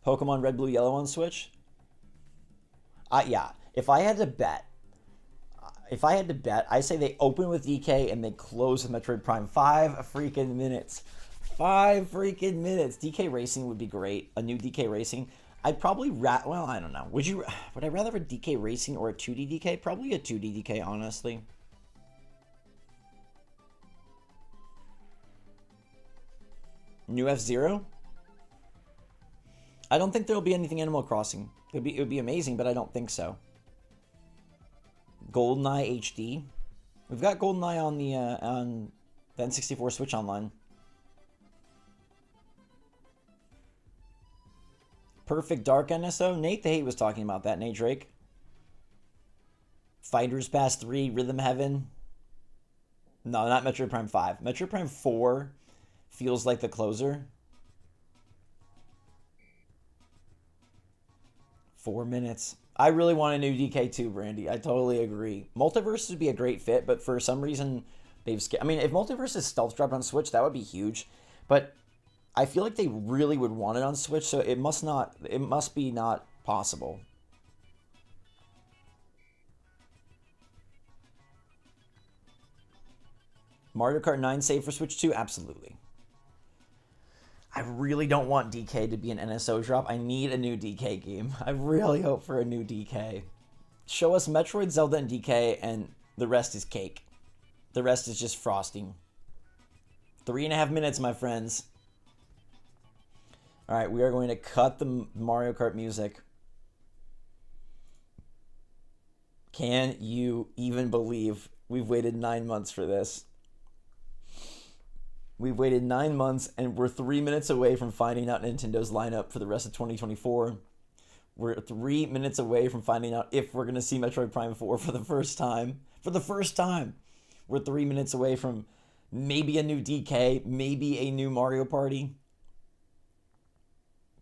Pokemon Red, Blue, Yellow on Switch? Yeah. If I had to bet, I say they open with DK and they close with Metroid Prime. 5 freaking minutes. 5 freaking minutes. DK Racing would be great. A new DK Racing. I'd probably well, I don't know. Would I rather have a DK Racing or a 2D DK? Probably a 2D DK, honestly. New F-Zero? I don't think there'll be anything Animal Crossing. It would be amazing, but I don't think so. GoldenEye HD. We've got GoldenEye on the N64 Switch Online. Perfect Dark NSO. Nate the Hate was talking about that. Nate Drake. Fighters Pass 3, Rhythm Heaven. No, not Metroid Prime 5. Metroid Prime 4 feels like the closer. 4 minutes. I really want a new DK2, Brandy. I totally agree. Multiverse would be a great fit, but for some reason, they've skipped. I mean, if Multiverse is stealth dropped on Switch, that would be huge. But I feel like they really would want it on Switch, so it must be not possible. Mario Kart 9 save for Switch 2? Absolutely. I really don't want DK to be an NSO drop. I need a new DK game. I really hope for a new DK. Show us Metroid, Zelda, and DK, and the rest is cake. The rest is just frosting. 3.5 minutes, my friends. All right, we are going to cut the Mario Kart music. Can you even believe we've waited 9 months for this? We've waited 9 months, and we're 3 minutes away from finding out Nintendo's lineup for the rest of 2024. We're 3 minutes away from finding out if we're going to see Metroid Prime 4 for the first time. For the first time. We're 3 minutes away from maybe a new DK, maybe a new Mario Party.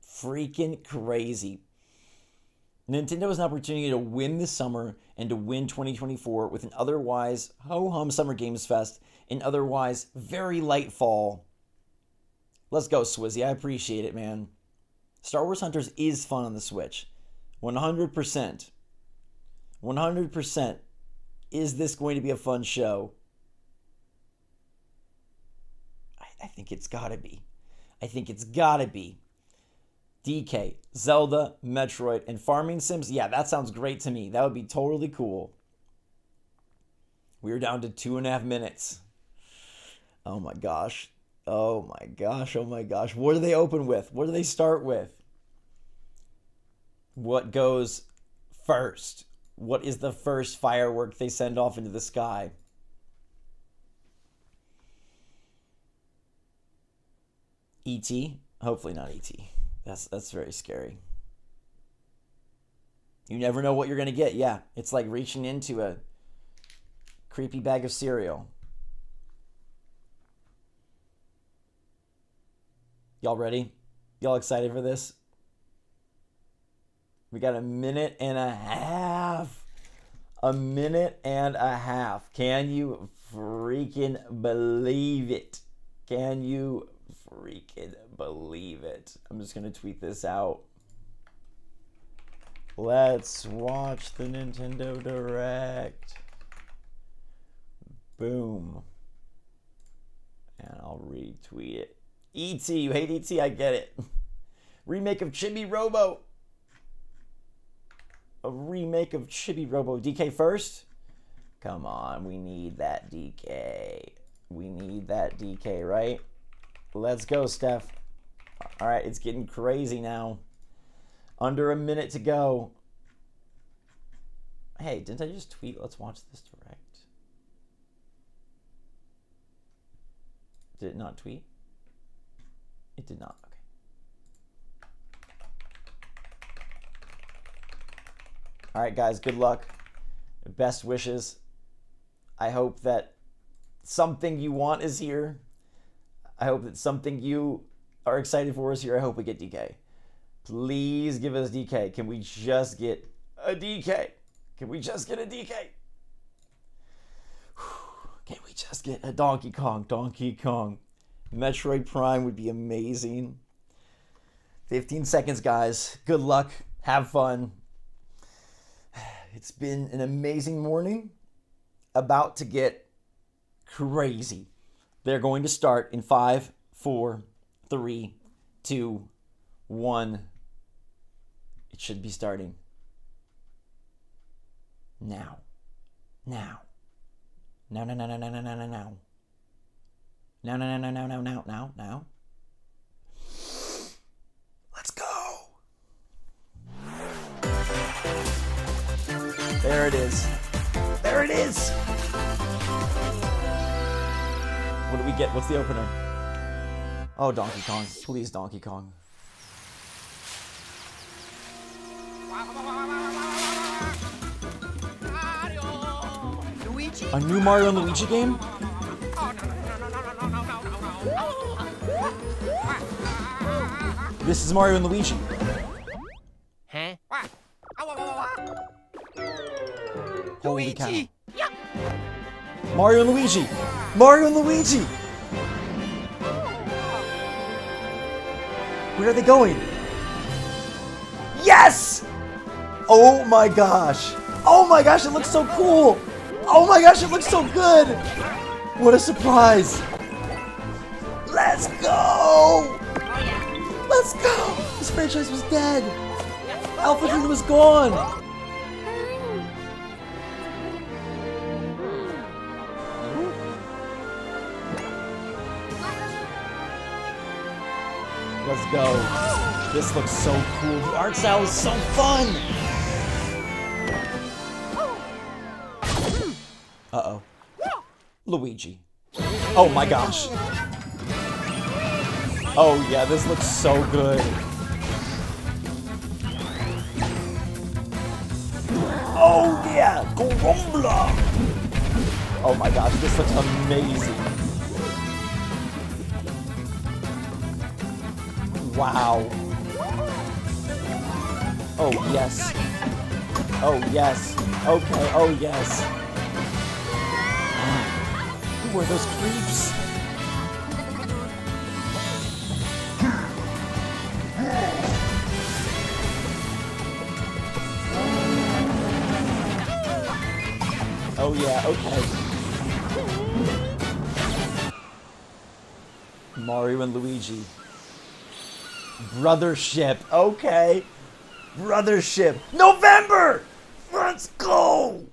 Freaking crazy. Nintendo has an opportunity to win this summer and to win 2024 with an otherwise ho-hum Summer Games Fest, an otherwise very light fall. Let's go, Swizzy. I appreciate it, man. Star Wars Hunters is fun on the Switch. 100%. 100%. Is this going to be a fun show? I think it's gotta be. I think it's gotta be. DK, Zelda, Metroid, and Farming Sims. Yeah, that sounds great to me. That would be totally cool. We're down to 2.5 minutes. Oh my gosh. Oh my gosh. Oh my gosh. What do they open with? What do they start with? What goes first? What is the first firework they send off into the sky? E.T.? Hopefully not E.T. That's very scary. You never know what you're going to get. Yeah, it's like reaching into a creepy bag of cereal. Y'all ready? Y'all excited for this? We got 1.5 minutes. 1.5 minutes. Can you freaking believe it? Can you freaking believe it? I'm just going to tweet this out. Let's watch the Nintendo Direct. Boom. And I'll retweet it. E.T., you hate E.T., I get it. Remake of Chibi Robo. A remake of Chibi Robo. DK first? Come on, we need that DK. We need that DK, right? Let's go, Steph. All right, it's getting crazy now. Under 1 minute to go. Hey, didn't I just tweet, let's watch this Direct? Did it not tweet? It did not. Okay. All right, guys, good luck. Best wishes. I hope that something you want is here. I hope that something you are excited for is here. I hope we get DK. Please give us DK. Can we just get a DK? Can we just get a DK? Can we just get a Donkey Kong? Donkey Kong. Metroid Prime would be amazing. 15 seconds, guys. Good luck. Have fun. It's been an amazing morning. About to get crazy. They're going to start in 5, 4, 3, 2, 1. It should be starting now. Now. Now, now, now, now, now, now, now, now, now. Now, now, now, now, now, now, now, now. Let's go. There it is. There it is. What do we get? What's the opener? Oh, Donkey Kong. Please, Donkey Kong. Luigi? A new Mario and Luigi game? This is Mario and Luigi. Huh? Holy cow. Luigi! Yeah. Mario and Luigi! Mario and Luigi! Where are they going? Yes! Oh my gosh! Oh my gosh, it looks so cool! Oh my gosh, it looks so good! What a surprise! Let's go! Let's go! This franchise was dead. Alpha Dream was gone. Let's go. This looks so cool. The art style is so fun. Uh-oh. Luigi. Oh my gosh. Oh yeah, this looks so good. Oh yeah, Gorumbla. Oh my gosh, this looks amazing. Wow. Oh yes. Oh yes. Okay, oh yes. Who are those creeps? Oh yeah, okay. Mario and Luigi. Brothership, okay. Brothership. November! Let's go!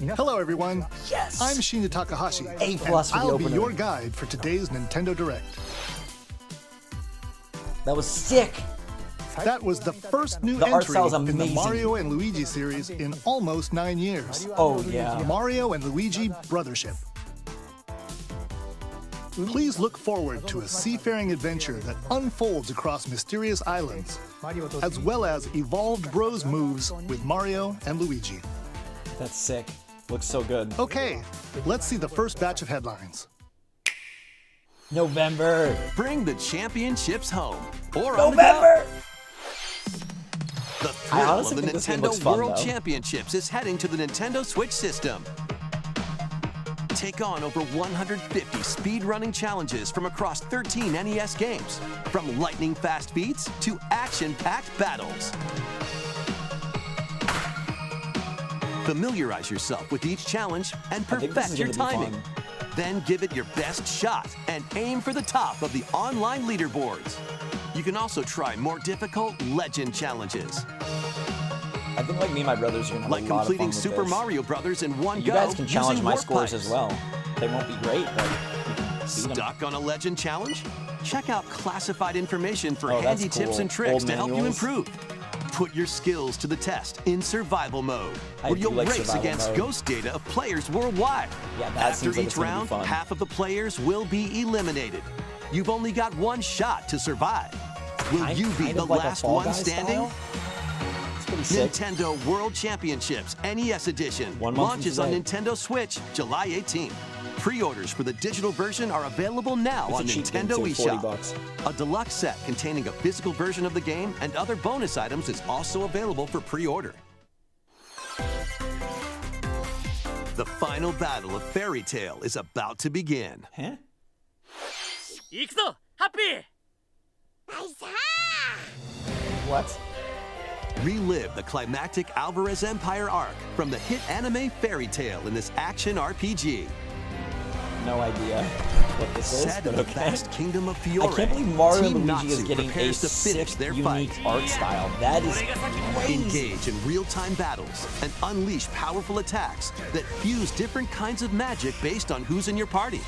Hello everyone. Yes! I'm Shinya Takahashi. A+ and for the I'll be opener. your guide for today's Nintendo Direct. That was sick. That was the first new The art entry style's in the amazing. Mario and Luigi series in almost 9 years. Oh yeah. Mario and Luigi Brothership. Please look forward to a seafaring adventure that unfolds across mysterious islands, as well as evolved Bros moves with Mario and Luigi. That's sick. Looks so good. Okay, let's see the first batch of headlines. November. Bring the championships home. Or on the November! go. The I thrill of honestly the think this game Nintendo looks fun, World though. Championships is heading to the Nintendo Switch system. Take on over 150 speedrunning challenges from across 13 NES games, from lightning-fast beats to action-packed battles. Familiarize yourself with each challenge and I think this perfect is your gonna be timing. fun. Then give it your best shot and aim for the top of the online leaderboards. You can also try more difficult legend challenges, I think like me and my brothers are gonna have like a lot of fun completing with Super this. Mario Brothers in one You go guys can challenge using my warp scores pipes. as well. They won't be great, but you can beat 'em. Stuck on a legend challenge? Check out classified information for Oh, that's handy tips cool. and tricks Old to help you manuals. improve. Put your skills to the test in survival mode, I where do you'll like race survival against mode. ghost data of players worldwide. Yeah, that After seems like each it's gonna be round, fun. half of the players will be eliminated. You've only got one shot to survive. Will you be Kind the of like a last Fall one Guys standing? style? It's pretty sick. Nintendo World Championships NES Edition 1 month from launches on today. Nintendo Switch July 18th. Pre-orders for the digital version are available now It's a on cheap game, Nintendo too, eShop. $40. A deluxe set containing a physical version of the game and other bonus items is also available for pre-order. The final battle of Fairy Tail is about to begin. Huh? 行くぞハッピー What? Relive the climactic Alvarez Empire arc from the hit anime Fairy Tail in this action RPG. No idea what this is, Set but in the okay. vast kingdom of Fiore, I can't believe Mario and Team Luigi is Natsu getting a prepares to finish sick, their unique fight. art style. That is crazy. Engage in real-time battles and unleash powerful attacks that fuse different kinds of magic based on who's in your party.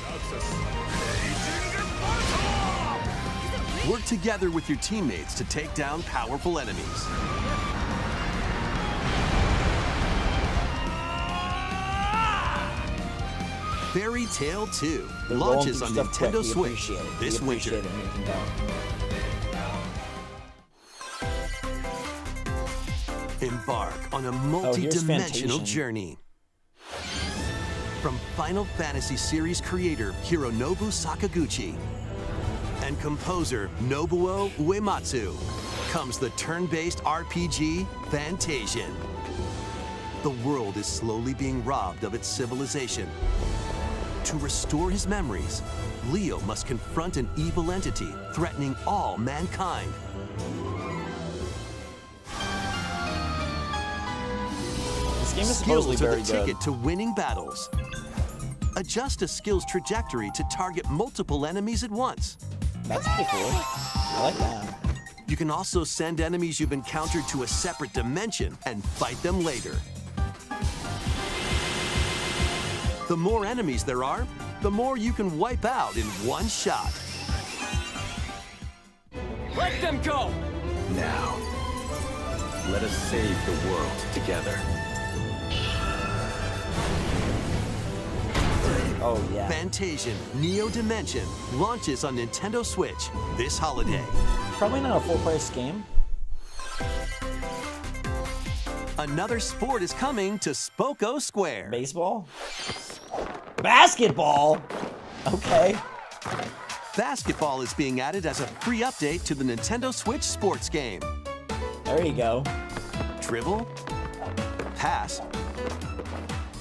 Work together with your teammates to take down powerful enemies. Fairy Tail 2 They're launches rolling on through stuff quick. Nintendo We Switch appreciate it. this We winter. appreciate it, Nintendo. Embark on a here's multi-dimensional Fantasian. journey. From Final Fantasy series creator Hironobu Sakaguchi and composer Nobuo Uematsu comes the turn-based RPG Fantasian. The world is slowly being robbed of its civilization. To restore his memories, Leo must confront an evil entity threatening all mankind. This game is supposedly Skills are very the good. ticket to winning battles. adjust a skill's trajectory to target multiple enemies at once. That's pretty cool. I like that. You can also send enemies you've encountered to a separate dimension and fight them later. The more enemies there are, the more you can wipe out in one shot. Let them go! Now, let us save the world together. Oh, yeah. Fantasian Neo Dimension launches on Nintendo Switch this holiday. Probably not a full-price game. Another sport is coming to Spoko Square. Baseball? Basketball? Okay. Basketball is being added as a free update to the Nintendo Switch sports game. There you go. Dribble, pass,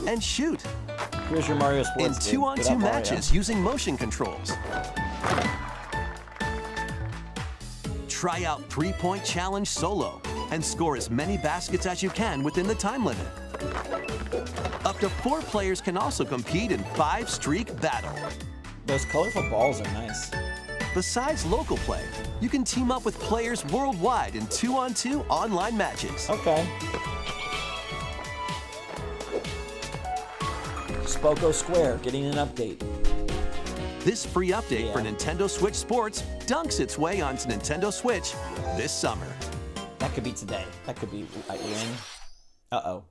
and shoot Here's your Mario Sports in game 2-on-2 without Mario. matches using motion controls. Try out 3-point challenge solo and score as many baskets as you can within the time limit. Up to 4 players can also compete in 5-streak battle. Those colorful balls are nice. Besides local play, you can team up with players worldwide in 2-on-2 online matches. Okay. Spoko Square getting an update. This free update for Yeah. Nintendo Switch Sports dunks its way onto Nintendo Switch this summer. That could be today. That could be I win. Uh-oh.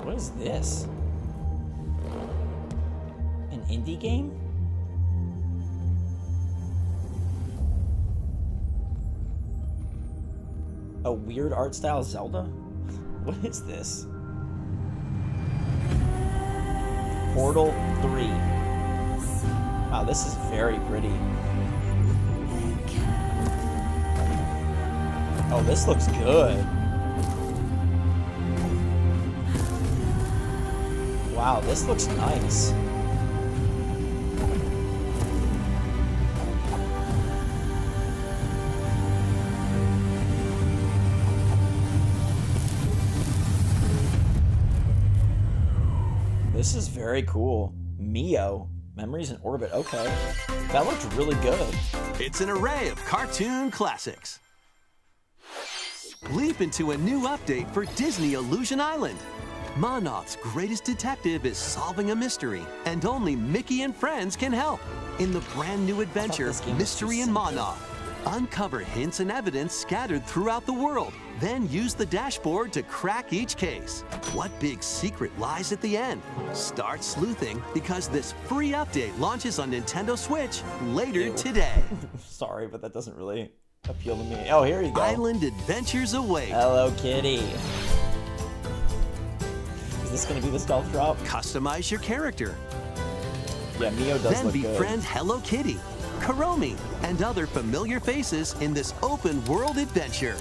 What is this? An indie game? A weird art style Zelda? What is this? Portal 3. Wow, this is very pretty. Oh, this looks good. Wow, this looks nice. This is very cool. Mio. Memories in Orbit. Okay. That looked really good. It's an array of cartoon classics. Leap into a new update for Disney Illusion Island. Monoth's greatest detective is solving a mystery, and only Mickey and friends can help. In the brand new adventure, this game was Mystery too in simple. Monoth, uncover hints and evidence scattered throughout the world. Then use the dashboard to crack each case. What big secret lies at the end? Start sleuthing because this free update launches on Nintendo Switch later Ew. today. Sorry, but that doesn't really appeal to me. Oh, here you go. Island adventures await. Hello Kitty. Is this gonna be the stealth drop? Customize your character. Yeah, Mio does Then look good. befriend Hello Kitty, Kuromi, and other familiar faces in this open world adventure.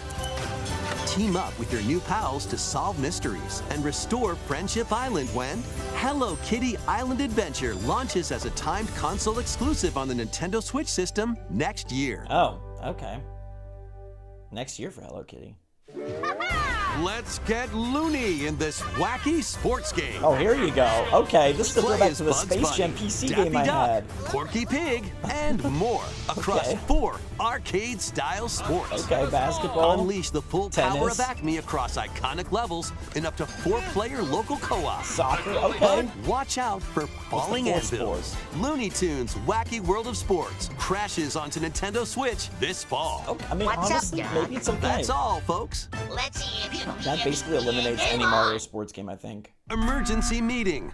Team up with your new pals to solve mysteries and restore Friendship Island when Hello Kitty Island Adventure launches as a timed console exclusive on the Nintendo Switch system next year. Oh, okay. Next year for Hello Kitty. Let's get Looney in this wacky sports game. Oh, here you go. Okay, this is a Play throwback as to the Bugs Space Jam Bunny, PC Daffy game I Duck, had. Porky Pig, and more across Okay. 4 arcade-style sports. Okay, basketball. Unleash the full power Tennis. of Acme across iconic levels in up to 4-player local co-op. Soccer, okay. But watch out for falling fourth anvils. sport? Looney Tunes Wacky World of Sports crashes onto Nintendo Switch this fall. Okay, I mean, What's up, honestly, Doc? maybe it's okay. That's all, folks. Let's see if you That basically eliminates any Mario sports game, I think. Emergency meeting.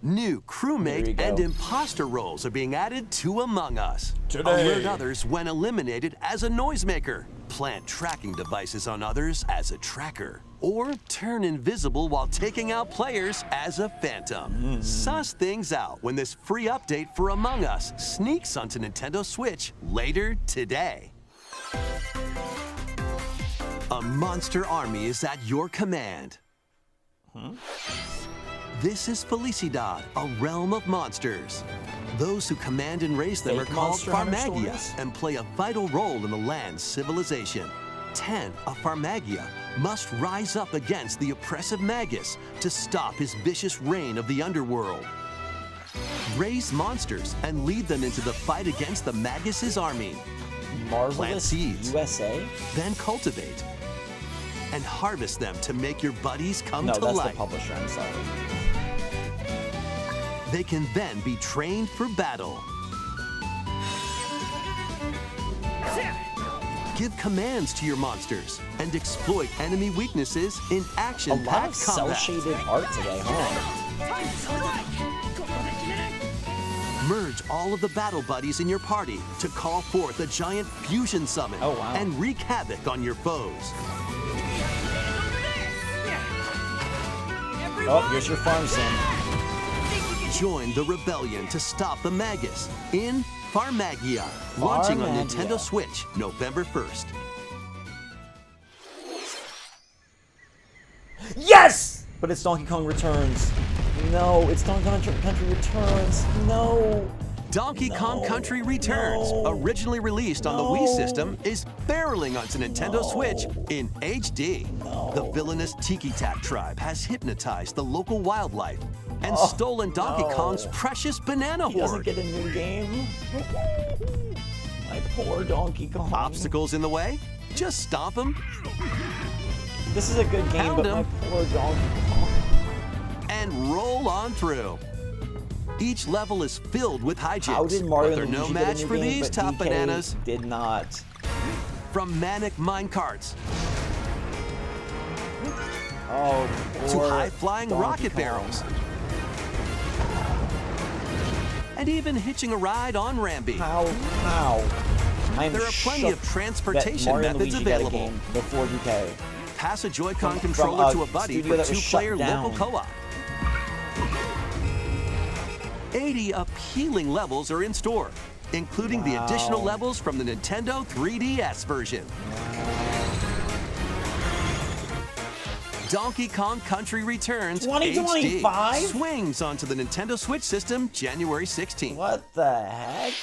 New There you crewmate go. and imposter roles are being added to Among Us. Today. Alert others when eliminated as a noisemaker. Plant tracking devices on others as a tracker. Or turn invisible while taking out players as a phantom. Suss things out when this free update for Among Us sneaks onto Nintendo Switch later today. A monster army is at your command. This is Felicidad, a realm of monsters. Those who command and raise them Fake are called Monster Hunter Farmagia stories? and play a vital role in the land's civilization. 10 of Farmagia must rise up against the oppressive Magus to stop his vicious reign of the underworld. Raise monsters and lead them into the fight against the Magus' army. Plant Marvelous seeds. USA? Then cultivate and harvest them to make your buddies come No, to that's life. the publisher, I'm sorry. They can then be trained for battle. Give commands to your monsters and exploit enemy weaknesses in A lot of action-packed combat. cel-shaded art today, huh? Merge all of the battle buddies in your party to call forth a giant fusion summon Oh, wow. and wreak havoc on your foes. Oh, here's your farm sim. Join the rebellion to stop the Magus in Farmagia, launching on Farmagia. Nintendo Switch November 1st. Yes! But it's Donkey Kong Returns. No, it's Donkey Kong Country Returns. No. Donkey Kong No. Country Returns, No. originally released on the Wii No. system, is barreling onto Nintendo Switch in HD. The villainous Tiki Tak tribe has hypnotized the local wildlife and stolen Donkey no. Kong's precious banana He doesn't horde. get a new game. My poor Donkey Kong. Obstacles in the way? Just stomp them This is a good game, Pound but my him. poor Donkey Kong. and roll on through. Each level is filled with How hijinks, did Mario but they're and no Luigi get a match new for game, these but top DK bananas. did not. From manic minecarts Oh, to poor high-flying Donkey rocket Kong. barrels, and even hitching a ride on Rambi. How? I'm There are plenty shook of transportation that Mario and methods Luigi got a available. game before DK. Pass a Joy-Con From controller a to a buddy studio for that was shut two-player local down. co-op. 80 appealing levels are in store, including the additional Wow. levels from the Nintendo 3DS version. Donkey Kong Country Returns 2025? HD swings onto the Nintendo Switch system January 16th. What the heck?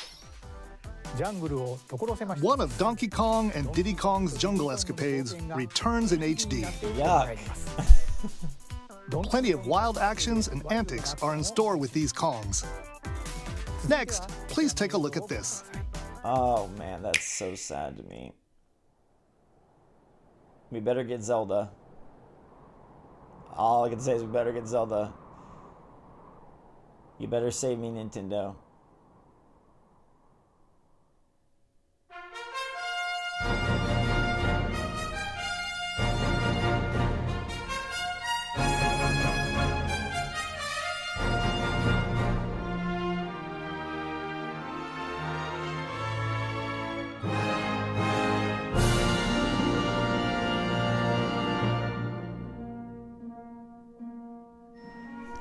One of Donkey Kong and Diddy Kong's jungle escapades returns in HD. Yuck. Plenty of wild actions and antics are in store with these Kongs. Next, please take a look at this. Oh man, that's so sad to me. We better get Zelda. All I can say is we better get Zelda. You better save me, Nintendo.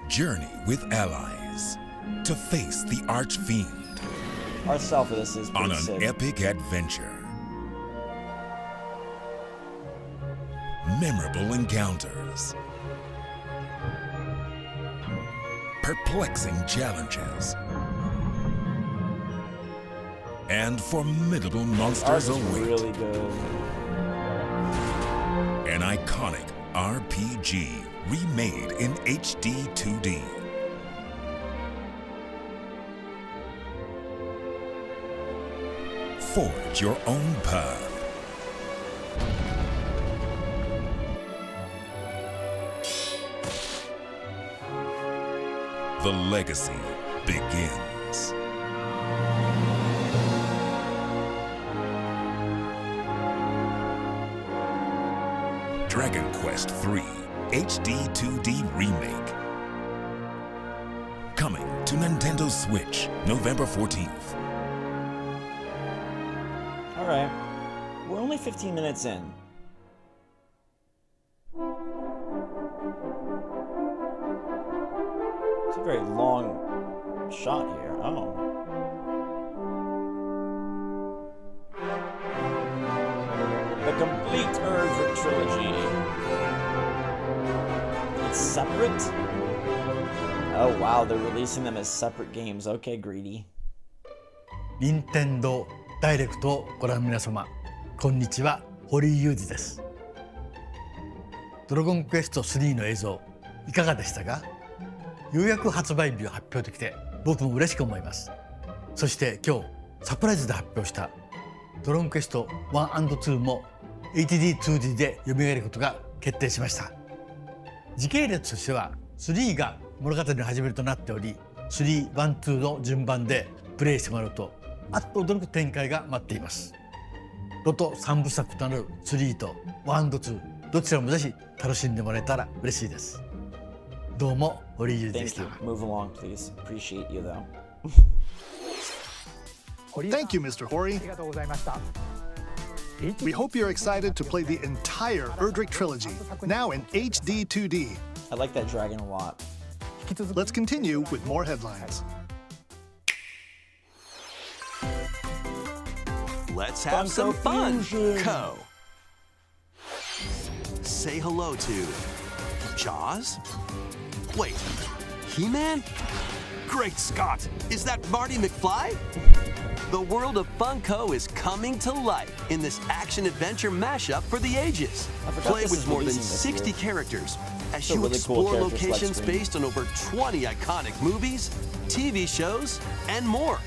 Journey with allies to face the Archfiend Our style for this is on pretty an sick. epic adventure. Memorable encounters, perplexing challenges, and formidable Ours monsters is await. really good. An iconic RPG remade in HD 2D. Forge your own path. The legacy begins. Dragon Quest III HD 2D Remake. Coming to Nintendo Switch November 14th. Alright. We're only 15 minutes in. It's a very long shot here. Oh. The complete Earth trilogy. It's separate? Oh wow, they're releasing them as separate games. Okay, greedy. 任天堂ダイレクトをご覧の皆様、こんにちは、堀井雄二です。ドラゴンクエスト3の映像、いかがでしたか？ようやく発売日を発表できて、僕も嬉しく思います。そして今日、サプライズで発表したドラゴンクエスト1 & 2も HD2D で蘇ることが決定しました。時系列としては3が物語の始めるとなっており、3、1、2の順番でプレイしてもらうとあっと驚く展開が待っています。ロト3部作となる3と1&2どちらもぜひ楽しんでもらえたら嬉しいです。どうも堀井雄二でした。 Move along, please. Appreciate you though. Thank you, Mr. Hori. We hope you're excited to play the entire Erdrick trilogy, now in HD 2D. I like that dragon a lot. Let's continue with more headlines. Let's have some fun, Co. Say hello to Jaws? Wait, He-Man? Great Scott! Is that Marty McFly? The world of Funko is coming to life in this action-adventure mashup for the ages. Play with more than 60 characters as you explore locations based on over 20 iconic movies, TV shows, and more.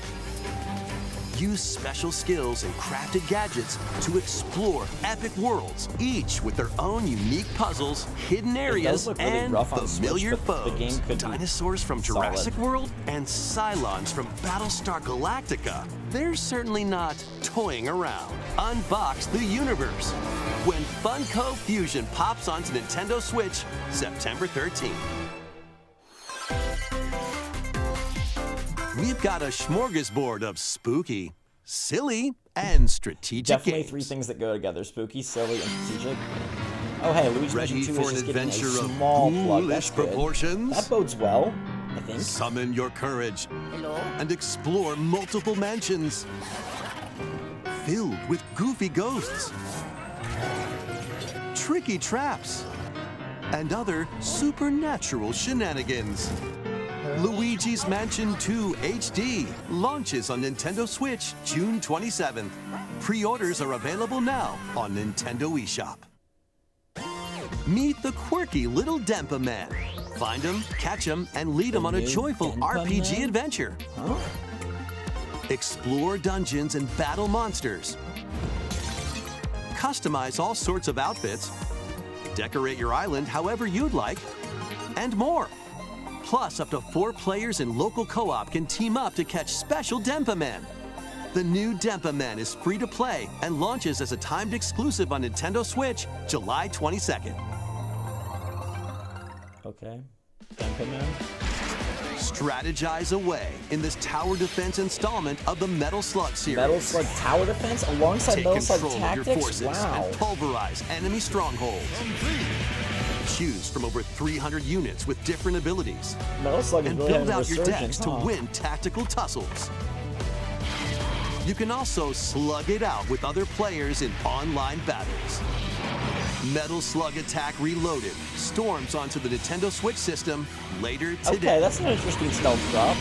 Use special skills and crafted gadgets to explore epic worlds, each with their own unique puzzles, hidden areas, and familiar foes. Dinosaurs from Jurassic World and Cylons from Battlestar Galactica. They're certainly not toying around. Unbox the universe when Funko Fusion pops onto Nintendo Switch September 13th. We've got a smorgasbord of spooky, silly, and strategic Definitely games. three things that go together: spooky, silly, and strategic. Oh hey, Luigi Ready 2 for is an just getting a adventure of small plug. That's ghoulish good. proportions? That bodes well, I think. Summon your courage and explore multiple mansions filled with goofy ghosts, tricky traps, and other supernatural shenanigans. Luigi's Mansion 2 HD launches on Nintendo Switch June 27th. Pre-orders are available now on Nintendo eShop. Meet the quirky little Denpa Men. Find them, catch them, and lead them on a joyful RPG adventure. Explore dungeons and battle monsters. Customize all sorts of outfits. Decorate your island however you'd like. And more. Plus, up to 4 players in local co-op can team up to catch special Denpa Men. The new Denpa Men is free to play and launches as a timed exclusive on Nintendo Switch July 22nd. Okay. Denpa Men. Strategize away in this tower defense installment of the Metal Slug series. Metal Slug Tower Defense alongside Take Metal Slug control of your Tactics? forces Wow. and pulverize enemy strongholds. Choose from over 300 units with different abilities. Metal Slug is And really build having a out your decks resurgence, to huh? win tactical tussles. You can also slug it out with other players in online battles. Metal Slug Attack Reloaded storms onto the Nintendo Switch system later today. Okay, that's an interesting stealth drop.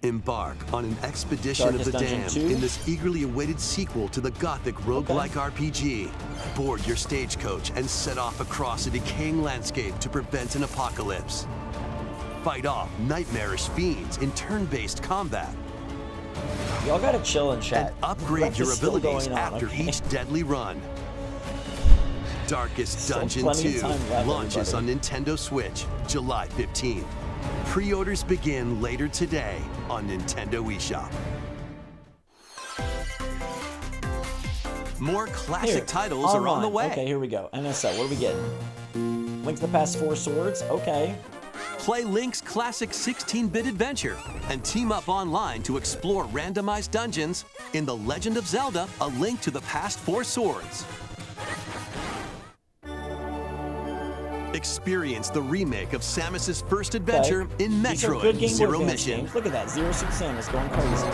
Embark on an expedition Darkest of the Dungeon damned 2? in this eagerly awaited sequel to the gothic roguelike RPG. Board your stagecoach and set off across a decaying landscape to prevent an apocalypse. Fight off nightmarish fiends in turn-based combat. Y'all gotta chill and chat. And upgrade Life your is still abilities going on, after okay? each deadly run. Darkest Still Dungeon plenty of 2 time left, launches everybody. on Nintendo Switch July 15th. Pre-orders begin later today on Nintendo eShop. More classic Here, titles are on the way. Okay, here we go. NSO, what do we get? Link to the Past 4 Swords? Okay. Play Link's classic 16-bit adventure and team up online to explore randomized dungeons in The Legend of Zelda: A Link to the Past 4 Swords. Experience the remake of Samus's first adventure in These are good Metroid Game Boy Zero Advance Mission. games. Look at that, Zero Suit Samus going crazy.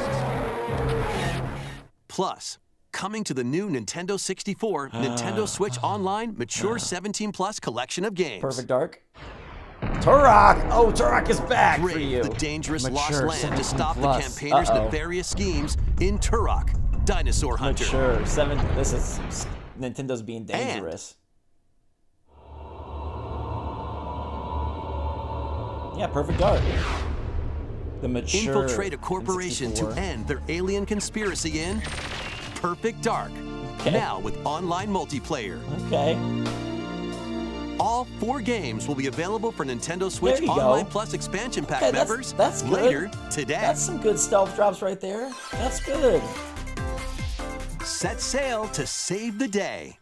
Plus, coming to the new Nintendo 64, Nintendo Switch Online Mature 17 Plus collection of games. Perfect Dark. Turok! Oh, Turok is back for Raid you. the dangerous lost Mature, land to 17 stop the plus. campaigners' Uh-oh. nefarious schemes in Turok, Dinosaur Hunter. Mature. 7. This is Nintendo's being dangerous. Yeah, Perfect Dark. The mature. Infiltrate a corporation to N64. end their alien conspiracy in Perfect Dark. Okay. Now with online multiplayer. Okay. All 4 games will be available for Nintendo Switch There you Online go. Plus expansion pack Okay, members that's good. later today. That's some good stealth drops right there. That's good. Set sail to save the day.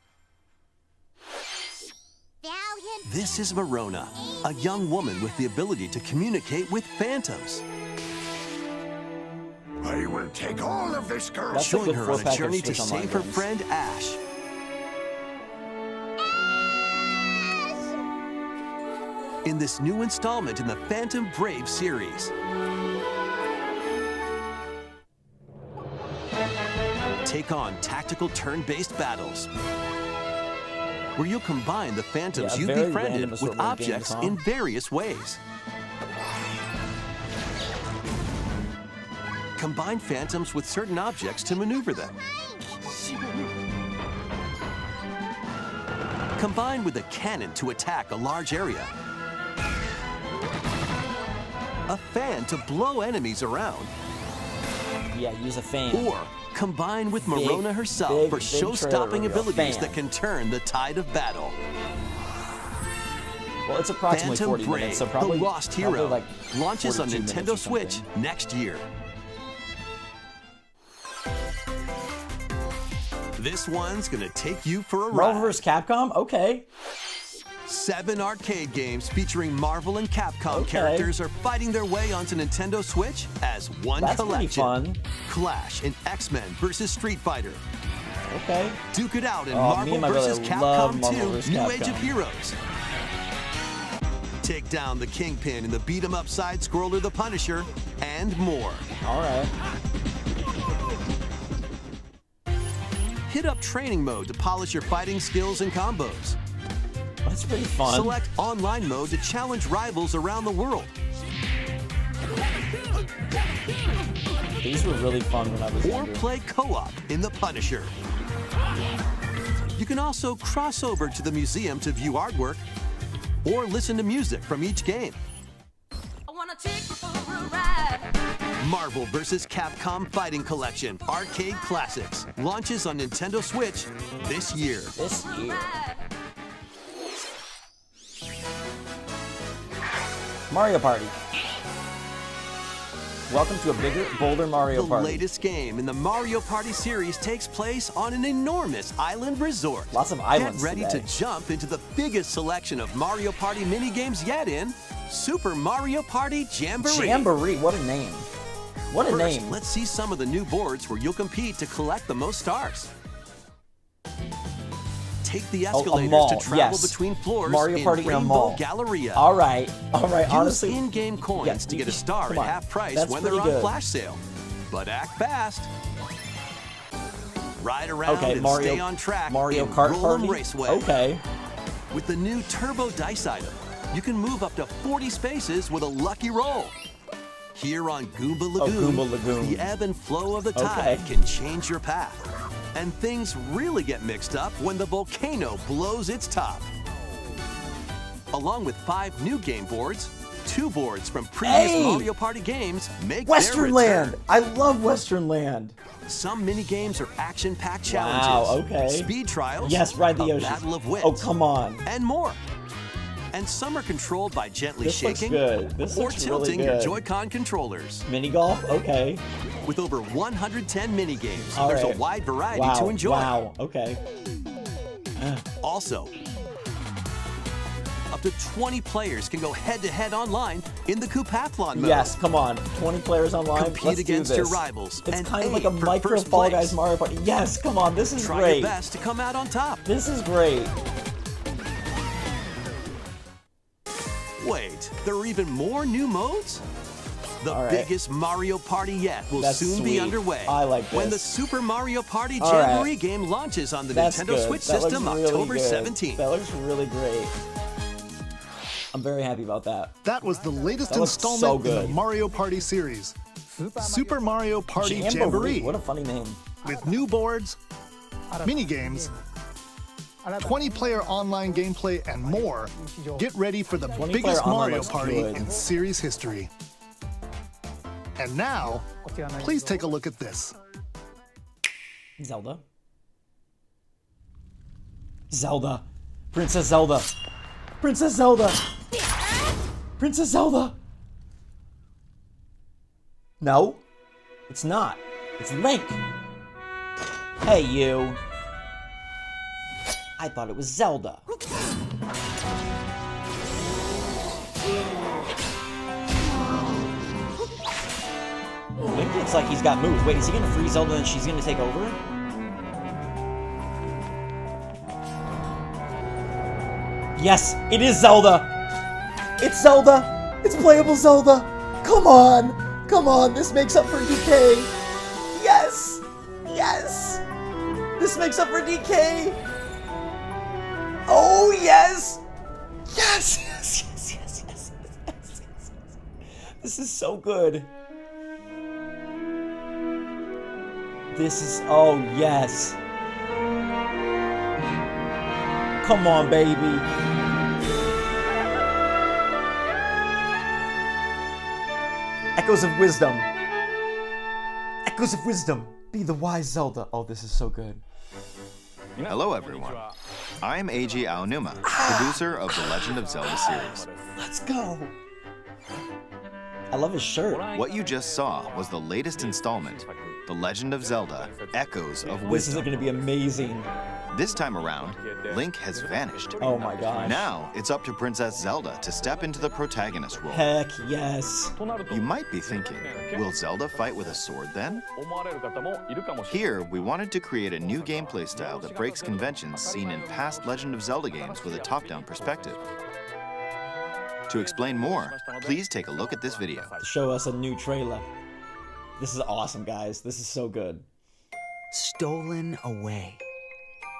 This is Verona, a young woman with the ability to communicate with phantoms. I will take all of this girl. That's a Join good her on a 4-pack of journey to Switch Online save her games. friend Ash. In this new installment in the Phantom Brave series. Take on tactical turn-based battles, where you'll combine the phantoms Yeah, you very befriended random with assortment of objects games, huh? in various ways. Combine phantoms with certain objects to maneuver them. Combine with a cannon to attack a large area. A fan to blow enemies around. Yeah, use a fan. Or combine with Big, Marona herself big, for big show-stopping trailer reveal. abilities Fan. that can turn the tide of battle. Well, it's approximately Phantom 40 Brave, minutes, so probably the Lost probably Hero, like launches on 42 minutes Nintendo or Switch something. next year. This one's gonna take you for a Marvel ride. vs. Capcom? Okay. 7 arcade games featuring Marvel and Capcom Okay. characters are fighting their way onto Nintendo Switch as one That's pretty collection. fun. Clash in X-Men vs. Street Fighter. Okay. Duke it out in Oh, me Marvel and my brother vs. love Capcom Marvel 2 vs. New Age Capcom. of Heroes. Take down the Kingpin in the beat-em-up side-scroller The Punisher, and more. All right. Hit up training mode to polish your fighting skills and combos. That's pretty fun. Select online mode to challenge rivals around the world. These were really fun when I was Or younger. play co-op in The Punisher. You can also cross over to the museum to view artwork or listen to music from each game. Marvel vs. Capcom Fighting Collection Arcade Classics launches on Nintendo Switch this year. This year. Mario Party. Welcome to a bigger, bolder Mario The Party. latest game in the Mario Party series takes place on an enormous island resort. Lots of islands Get ready today. to jump into the biggest selection of Mario Party minigames yet in Super Mario Party Jamboree. Jamboree, what a name. What a First, name. let's see some of the new boards where you'll compete to collect the most stars. Take the a escalators mall, to travel yes. between floors Mario in Party in a Rainbow mall. Galleria. All right. Use Honestly, in-game coins yeah, to get a star come at on. half price That's when they're pretty on good. flash sale. But act fast. Ride around Okay, and Mario, stay on track Mario in Kart Roll 'em Party. Raceway. Okay. With the new Turbo Dice item, you can move up to 40 spaces with a lucky roll. Here on Goomba Lagoon, Goomba Lagoon. the ebb and flow of the Okay. tide can change your path. And things really get mixed up when the volcano blows its top. Along with 5 new game boards, 2 boards from previous Hey! Mario Party games make Western their return. Land. I love Western Land. Some mini games are action-packed Wow, challenges, okay. speed trials, Yes, ride the a Yoshi. battle of wits, Oh, come on. and more. And some are controlled by gently This looks shaking good. This or looks really tilting your good. Joy-Con controllers. Mini golf? Okay. With over 110 mini games, All there's right. a wide variety Wow. to enjoy. Wow. Okay. Also, up to 20 players can go head-to-head online in the Coupathlon mode. Yes, come on. 20 players online. Compete Let's against do your this. rivals It's and kind of like a aim for micro first Fall place. Guys Mario Party. Yes, come on. This is Try great. your best to come out on top. This is great. Wait, there are even more new modes? The All right. biggest Mario Party yet will That's soon sweet. be underway. I like When the this. Super Mario Party All right. Jamboree game launches on the That's Nintendo good. Switch That looks system really October good. 17th. That looks really great. I'm very happy about that. That was the latest That looks installment so in good. the Mario Party series, Super Mario Party Jamboree, What a funny name. with new boards, mini-games, 20-player online gameplay, and more. Get ready for the 20-player biggest online Mario looks Party good. in series history. And now, please take a look at this. Zelda. Zelda. Princess Zelda. Princess Zelda. Princess Zelda. No, it's not. It's Link. Hey, you. I thought it was Zelda. Link looks like he's got moves. Wait, is he gonna freeze Zelda and she's gonna take over? Yes, it is Zelda! It's Zelda! It's playable Zelda! Come on! Come on, this makes up for DK! Yes! Yes! This makes up for DK! Oh, yes! Yes! Yes, yes, yes, yes, yes, yes. This is so good. This is, oh, yes. Come on, baby. Echoes of wisdom. Echoes of wisdom. Be the wise Zelda. Oh, this is so good. Hello, everyone. I'm Eiji Aonuma, producer of the Legend of Zelda series. Let's go. I love his shirt. What you just saw was the latest installment, The Legend of Zelda: Echoes of This is Wisdom. going to be amazing. This time around, Link has vanished. Oh my gosh. Now, it's up to Princess Zelda to step into the protagonist role. Heck yes. You might be thinking, will Zelda fight with a sword then? Here, we wanted to create a new gameplay style that breaks conventions seen in past Legend of Zelda games with a top-down perspective. To explain more, please take a look at this video. To show us a new trailer. This is awesome, guys. This is so good. Stolen away.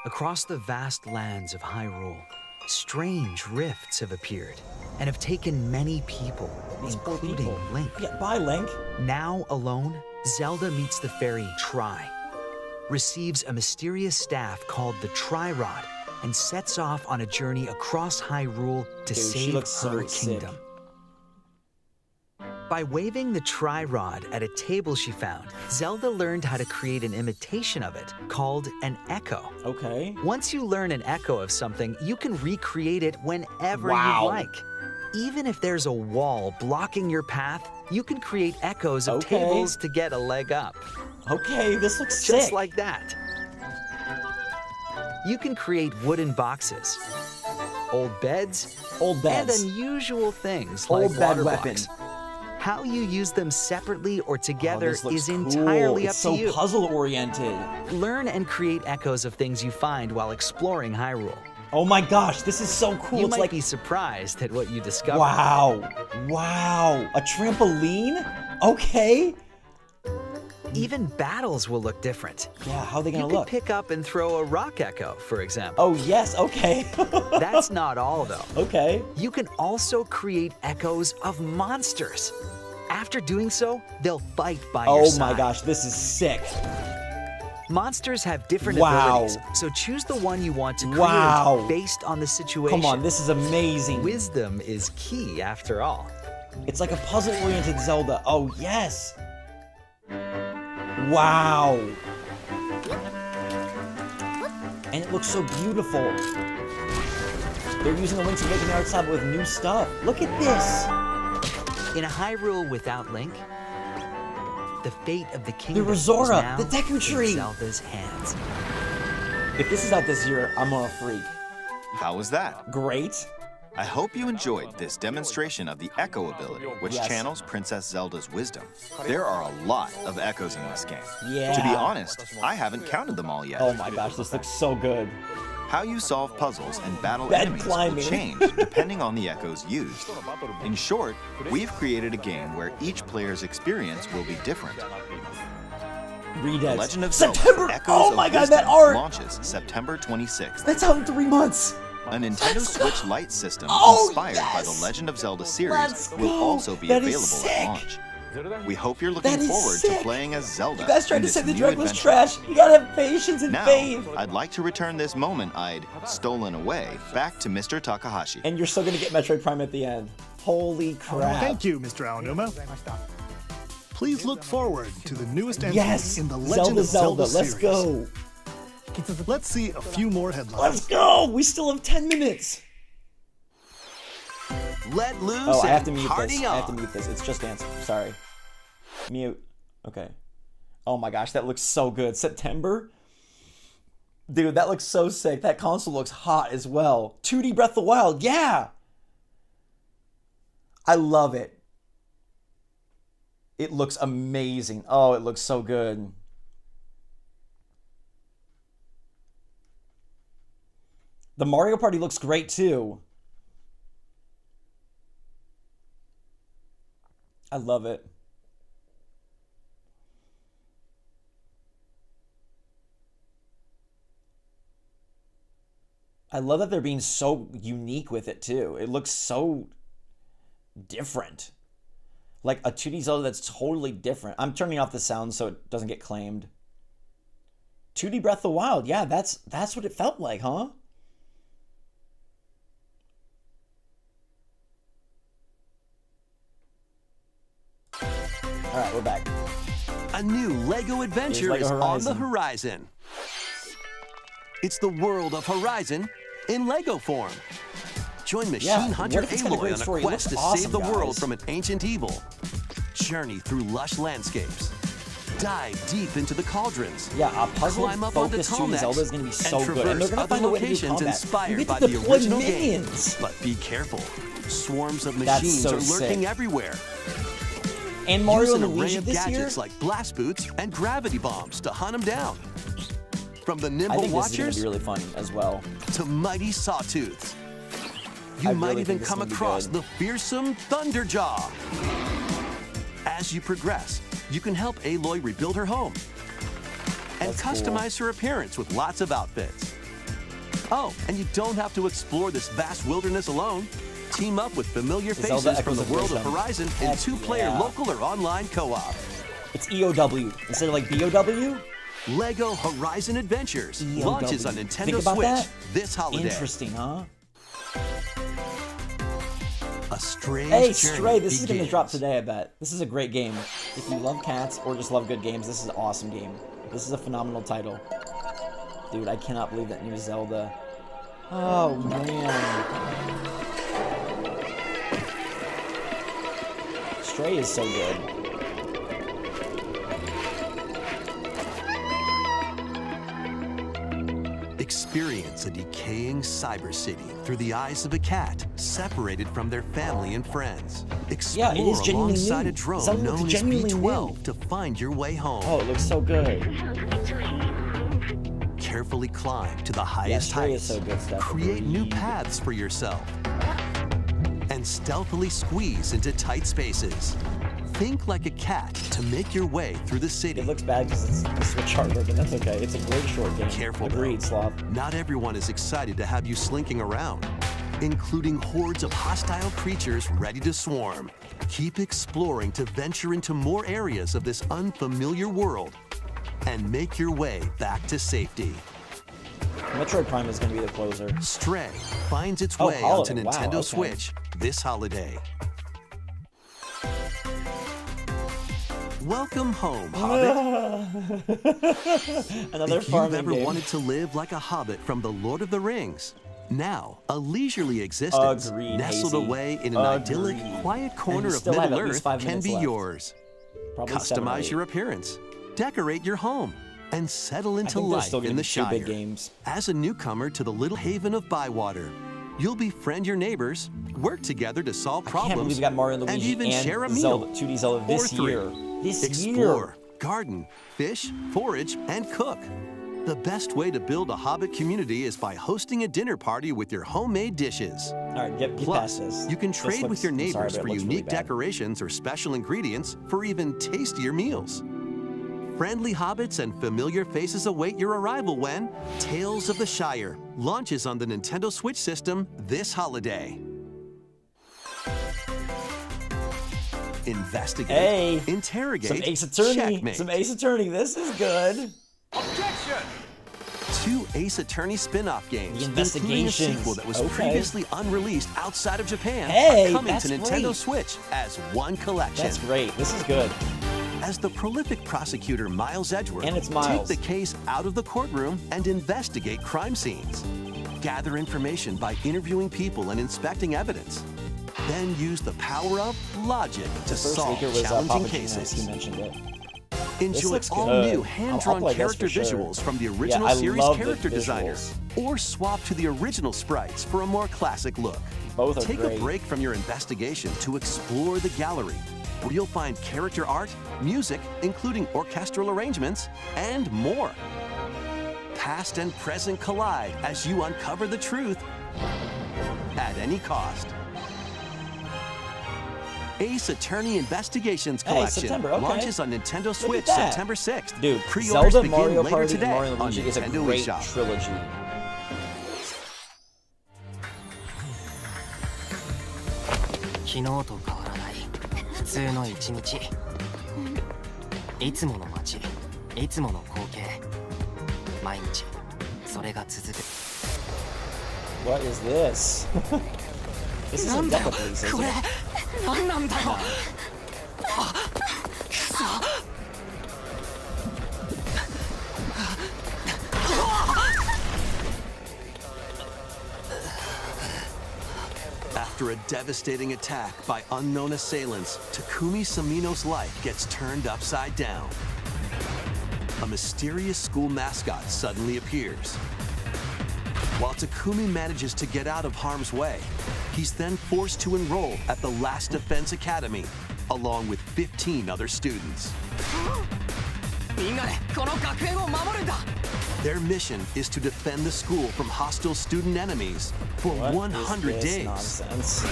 Across the vast lands of Hyrule, strange rifts have appeared and have taken many people, These poor including people. Link. Yeah, bye, Link. Now alone, Zelda meets the fairy Tri, receives a mysterious staff called the Tri-Rod, and sets off on a journey across Hyrule to Dude, she save looks so her sick. kingdom. By waving the Tri-Rod at a table she found, Zelda learned how to create an imitation of it called an echo. Okay. Once you learn an echo of something, you can recreate it whenever Wow. you like. Even if there's a wall blocking your path, you can create echoes of Okay. tables to get a leg up. Okay, this looks Just sick. like that. You can create wooden boxes, old beds, Old beds. and unusual things Old like bed water weapon. blocks. How you use them separately or Oh, together this looks is cool. entirely It's up so to you. puzzle-oriented. Learn and create echoes of things you find while exploring Hyrule. Oh my gosh, this is so cool. You It's might like, be surprised at what you discover. wow. Wow. A trampoline? Okay. Even battles will look different. Yeah, how are they You gonna can look? pick up and throw a rock echo, for example. Oh, yes, okay. That's not all, though. Okay. You can also create echoes of monsters. After doing so, they'll fight by your Oh side. my gosh, this is sick. Monsters have different Wow. abilities, so choose the one you want to create Wow. based on the situation. Come on, this is amazing. Wisdom is key, after all. It's like a puzzle-oriented Zelda. Oh, yes. Wow. And it looks so beautiful. They're using the links and making the art style with new stuff. Look at this. In a Hyrule without Link, the fate of the kingdom Resora, is now the Deku Tree. in Zelda's hands. If this is out this year, I'm gonna freak. How was that? Great. I hope you enjoyed this demonstration of the Echo ability, which Yes. channels Princess Zelda's wisdom. There are a lot of echoes in this game. Yeah. To be honest, I haven't counted them all yet. Oh my gosh, this looks so good. How you solve puzzles and battle Bed enemies climbing. will change depending on the echoes used. In short, we've created a game where each player's experience will be different. Redex. The Legend of Zelda: September. Echoes Oh of my god, Wisdom that art. launches September 26th. That's out in 3 months. A Nintendo Switch Lite system inspired by the Legend of Zelda series will also be available at launch. We hope you're looking forward to playing as Zelda. You guys tried to in say this the new direct was adventure. trash. You gotta have patience and Now, faith. I'd like to return this moment I'd stolen away back to Mr. Takahashi. And you're still gonna get Metroid Prime at the end. Holy crap. Thank you, Mr. Aonuma. Please look forward to the newest entry in the Legend of Zelda Let's series. go. Let's see a few more headlines. Let's go. We still have 10 minutes. Let loose Oh, I have to and mute party this. I have to on. mute this. It's just dance. Sorry. Mute. Okay. Oh my gosh, that looks so good. September? Dude, that looks so sick. That console looks hot as well. 2D Breath of the Wild. Yeah. I love it. It looks amazing. Oh, it looks so good. The Mario Party looks great too. I love it. I love that they're being so unique with it too. It looks so different. Like a 2D Zelda that's totally different. I'm turning off the sound so it doesn't get claimed. 2D Breath of the Wild. Yeah, that's what it felt like, huh? All right, we're back. A new Lego adventure Lego is on the Horizon. horizon. It's the world of Horizon in Lego form. Join Machine Hunter what if it's got a Aloy great on a story? It quest to looks awesome, save the world guys. from an ancient evil. Journey through lush landscapes. Dive deep into the cauldrons. Yeah, a Climb up onto puzzle-focused 2D tall necks Zelda is going to be so and good. And they're traverse going to other find a way to do locations combat. You inspired get by to the deploy original minions. game. But be careful. Swarms of That's machines so are lurking sick. everywhere. And Mario Use and an array Luigi of this year? gadgets like blast boots and gravity bombs to hunt them down. From the I nimble think this is going watchers to be really fun as well. to mighty sawtooths. You I might really even think this is come gonna be across good. the fearsome Thunderjaw. As you progress, you can help Aloy rebuild her home and That's cool. customize her appearance with lots of outfits. Oh, and you don't have to explore this vast wilderness alone. Team up with familiar Zelda faces from the Echoes of world of Wisdom. Horizon in Heck two-player yeah. local or online co-op. It's EOW instead of like BOW. Lego Horizon Adventures EOW. launches on Think Nintendo about Switch that? this holiday. Interesting, huh? A strange Hey, journey Stray, this is going to begins. drop today, I bet. This is a great game. If you love cats or just love good games, this is an awesome game. This is a phenomenal title. Dude, I cannot believe that new Zelda. Oh, man. Stray is so good. Experience a decaying cyber city through the eyes of a cat separated from their family and friends. Explore Yeah, it is genuinely alongside new. a drone Zelda looks known as genuinely B12 new. to find your way home. Oh, it looks so good. Carefully climb to the highest Stray is heights. so good, Steph. Create new Agreed. paths for yourself. And stealthily squeeze into tight spaces. Think like a cat to make your way through the city. It looks bad because it's the Switch hardware, but that's okay. It's a great short game. Careful, Agreed, though. Sloth. Not everyone is excited to have you slinking around, including hordes of hostile creatures ready to swarm. Keep exploring to venture into more areas of this unfamiliar world and make your way back to safety. Metroid Prime is going to be the closer. Stray finds its Oh, way holiday. onto Wow, Nintendo okay. Switch this holiday. Welcome home, Hobbit. Another If you've farming ever game. wanted to live like a hobbit from the Lord of the Rings, now a leisurely existence Agreed, nestled Hazy. away in an idyllic, Agreed. quiet And corner we of still have Middle at least Earth 5 can minutes be left. yours. Probably 7 or Customize 8. your appearance, decorate your home, and settle into think there's life still gonna in the be 2 big Shire. games. As a newcomer to the little haven of Bywater, you'll befriend your neighbors, work together to solve I can't believe problems, we got Mario and Luigi and even share a meal. Zelda, 2D Zelda Or this 3. year. This Explore, year. garden, fish, forage, and cook. The best way to build a Hobbit community is by hosting a dinner party with your homemade dishes. All right, get Plus, past this. you can This trade with looks- your I'm sorry, neighbors but it for looks unique really bad. decorations or special ingredients for even tastier meals. Friendly hobbits and familiar faces await your arrival when Tales of the Shire launches on the Nintendo Switch system this holiday. Investigate, Hey, interrogate, some Ace Attorney. checkmate. Some Ace Attorney. This is good. Objection! 2 Ace Attorney spin-off games, The including a Investigations. sequel that was Okay. previously unreleased outside of Japan, Hey, are coming that's to Nintendo great. Switch as one collection. That's great. This is good. As the prolific prosecutor Miles Edgeworth, And it's Miles. take the case out of the courtroom and investigate crime scenes. Gather information by interviewing people and inspecting evidence. Then use the power of logic to First solve week it was challenging Papa cases. Genius. He mentioned it. Enjoy looks all good. new I'll hand-drawn play this character for sure. visuals from the original I series love the character visuals. designers, or swap to the original sprites for a more classic look. Both are Take great. a break from your investigation to explore the gallery, where you'll find character art, music, including orchestral arrangements, and more. Past and present collide as you uncover the truth at any cost. Ace Attorney Investigations Hey, Collection September, okay. launches on Nintendo Look Switch at that. September 6th. Dude, Pre-orders Zelda, begin Mario later Party, today and Mario on Luigi is a Nintendo great eShop. trilogy. 昨日と変わらない普通の一日いつもの街いつもの光景毎日それが続く What is this? This isn't Denpa Police, is これ it? 何なんだろう After a devastating attack by unknown assailants, Takumi Samino's life gets turned upside down. A mysterious school mascot suddenly appears. While Takumi manages to get out of harm's way, he's then forced to enroll at the Last Defense Academy, along with 15 other students. みんなでこの学園を守るんだ Their mission is to defend the school from hostile student enemies for What 100 is this days. nonsense?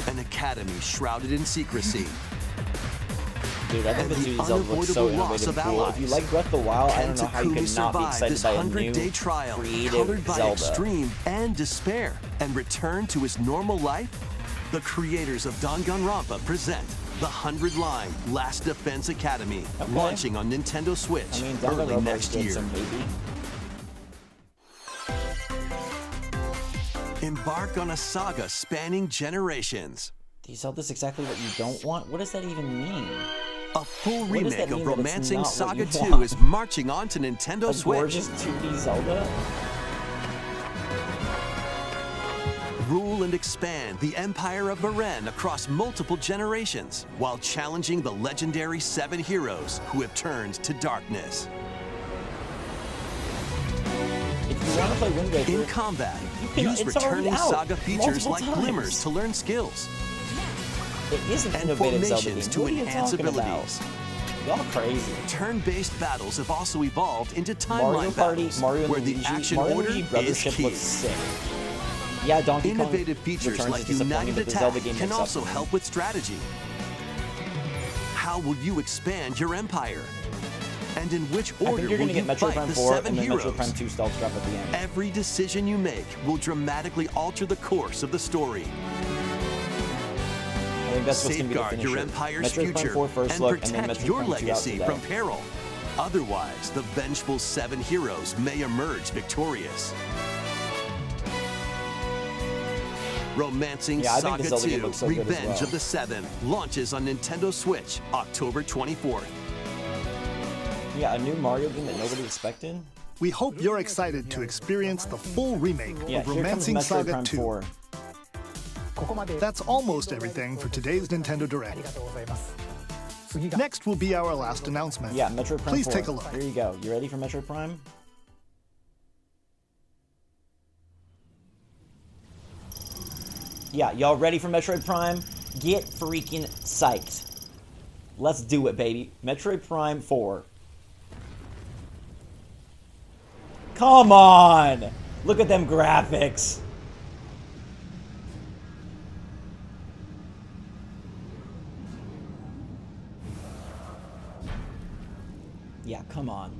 An academy shrouded in secrecy. Dude, I think And the the new Zelda looks so unavoidable loss innovative of and cool. If you allies. like Breath of the Wild, I Can don't know how you Takumi could not be survive excited this by a new 100-day trial, creative colored by Zelda. extreme and despair, and return to his normal life? The creators of Danganronpa present the 100-line Last Defense Academy, Okay. launching on Nintendo Switch I mean, early Danganronpa next good, year. so maybe. Embark on a saga spanning generations. Do you sell this exactly what you don't want? What does that even mean? A full What does that remake of mean that it's Romancing not what Saga you 2 want? is marching on to Nintendo A Switch. gorgeous 2D Zelda? Rule and expand the Empire of Varen across multiple generations, while challenging the legendary 7 heroes who have turned to darkness. If you want to play Wind Waker, In combat, can- use it's already returning out Saga features multiple like times. glimmers to learn skills, it is an and innovative Zelda game. formations to What are you enhance talking abilities. about? Y'all crazy. Turn-based battles have also evolved into Mario timeline Party, battles, Mario and where the Luigi, action Mario order Luigi is Brothership key. looks sick. Yeah, Donkey Kong Innovative features Returns like is disappointing, United but the Attack Zelda game can makes up also for it. help with strategy. How will you expand your empire? And in which I order think you're will going to you get Metroid fight Prime the 4 7 and then heroes? Metroid Prime 2 stealth drop at the end. Every decision you make will dramatically alter the course of the story. I think that's what's going to be the Safeguard finisher. your empire's Metroid future Prime 4 first and look, and then protect Metroid your Prime 2 after legacy that. from peril. Otherwise, the vengeful 7 heroes may emerge victorious. Romancing Yeah, I think the Saga Zelda game 2 looks so good as Revenge well. of the 7 launches on Nintendo Switch October 24th. Yeah, a new Mario game that nobody expected. We hope you're excited to experience the full remake Yeah, of here comes Romancing Metroid Saga Prime 2. 4. That's almost everything for today's Nintendo Direct. Next will be our last announcement. Yeah, Metroid Prime Please 4. take a look. Here you go. You ready for Metroid Prime? Yeah, y'all ready for Metroid Prime? Get freaking psyched. Let's do it, baby. Metroid Prime 4. Come on! Look at them graphics. Yeah, come on.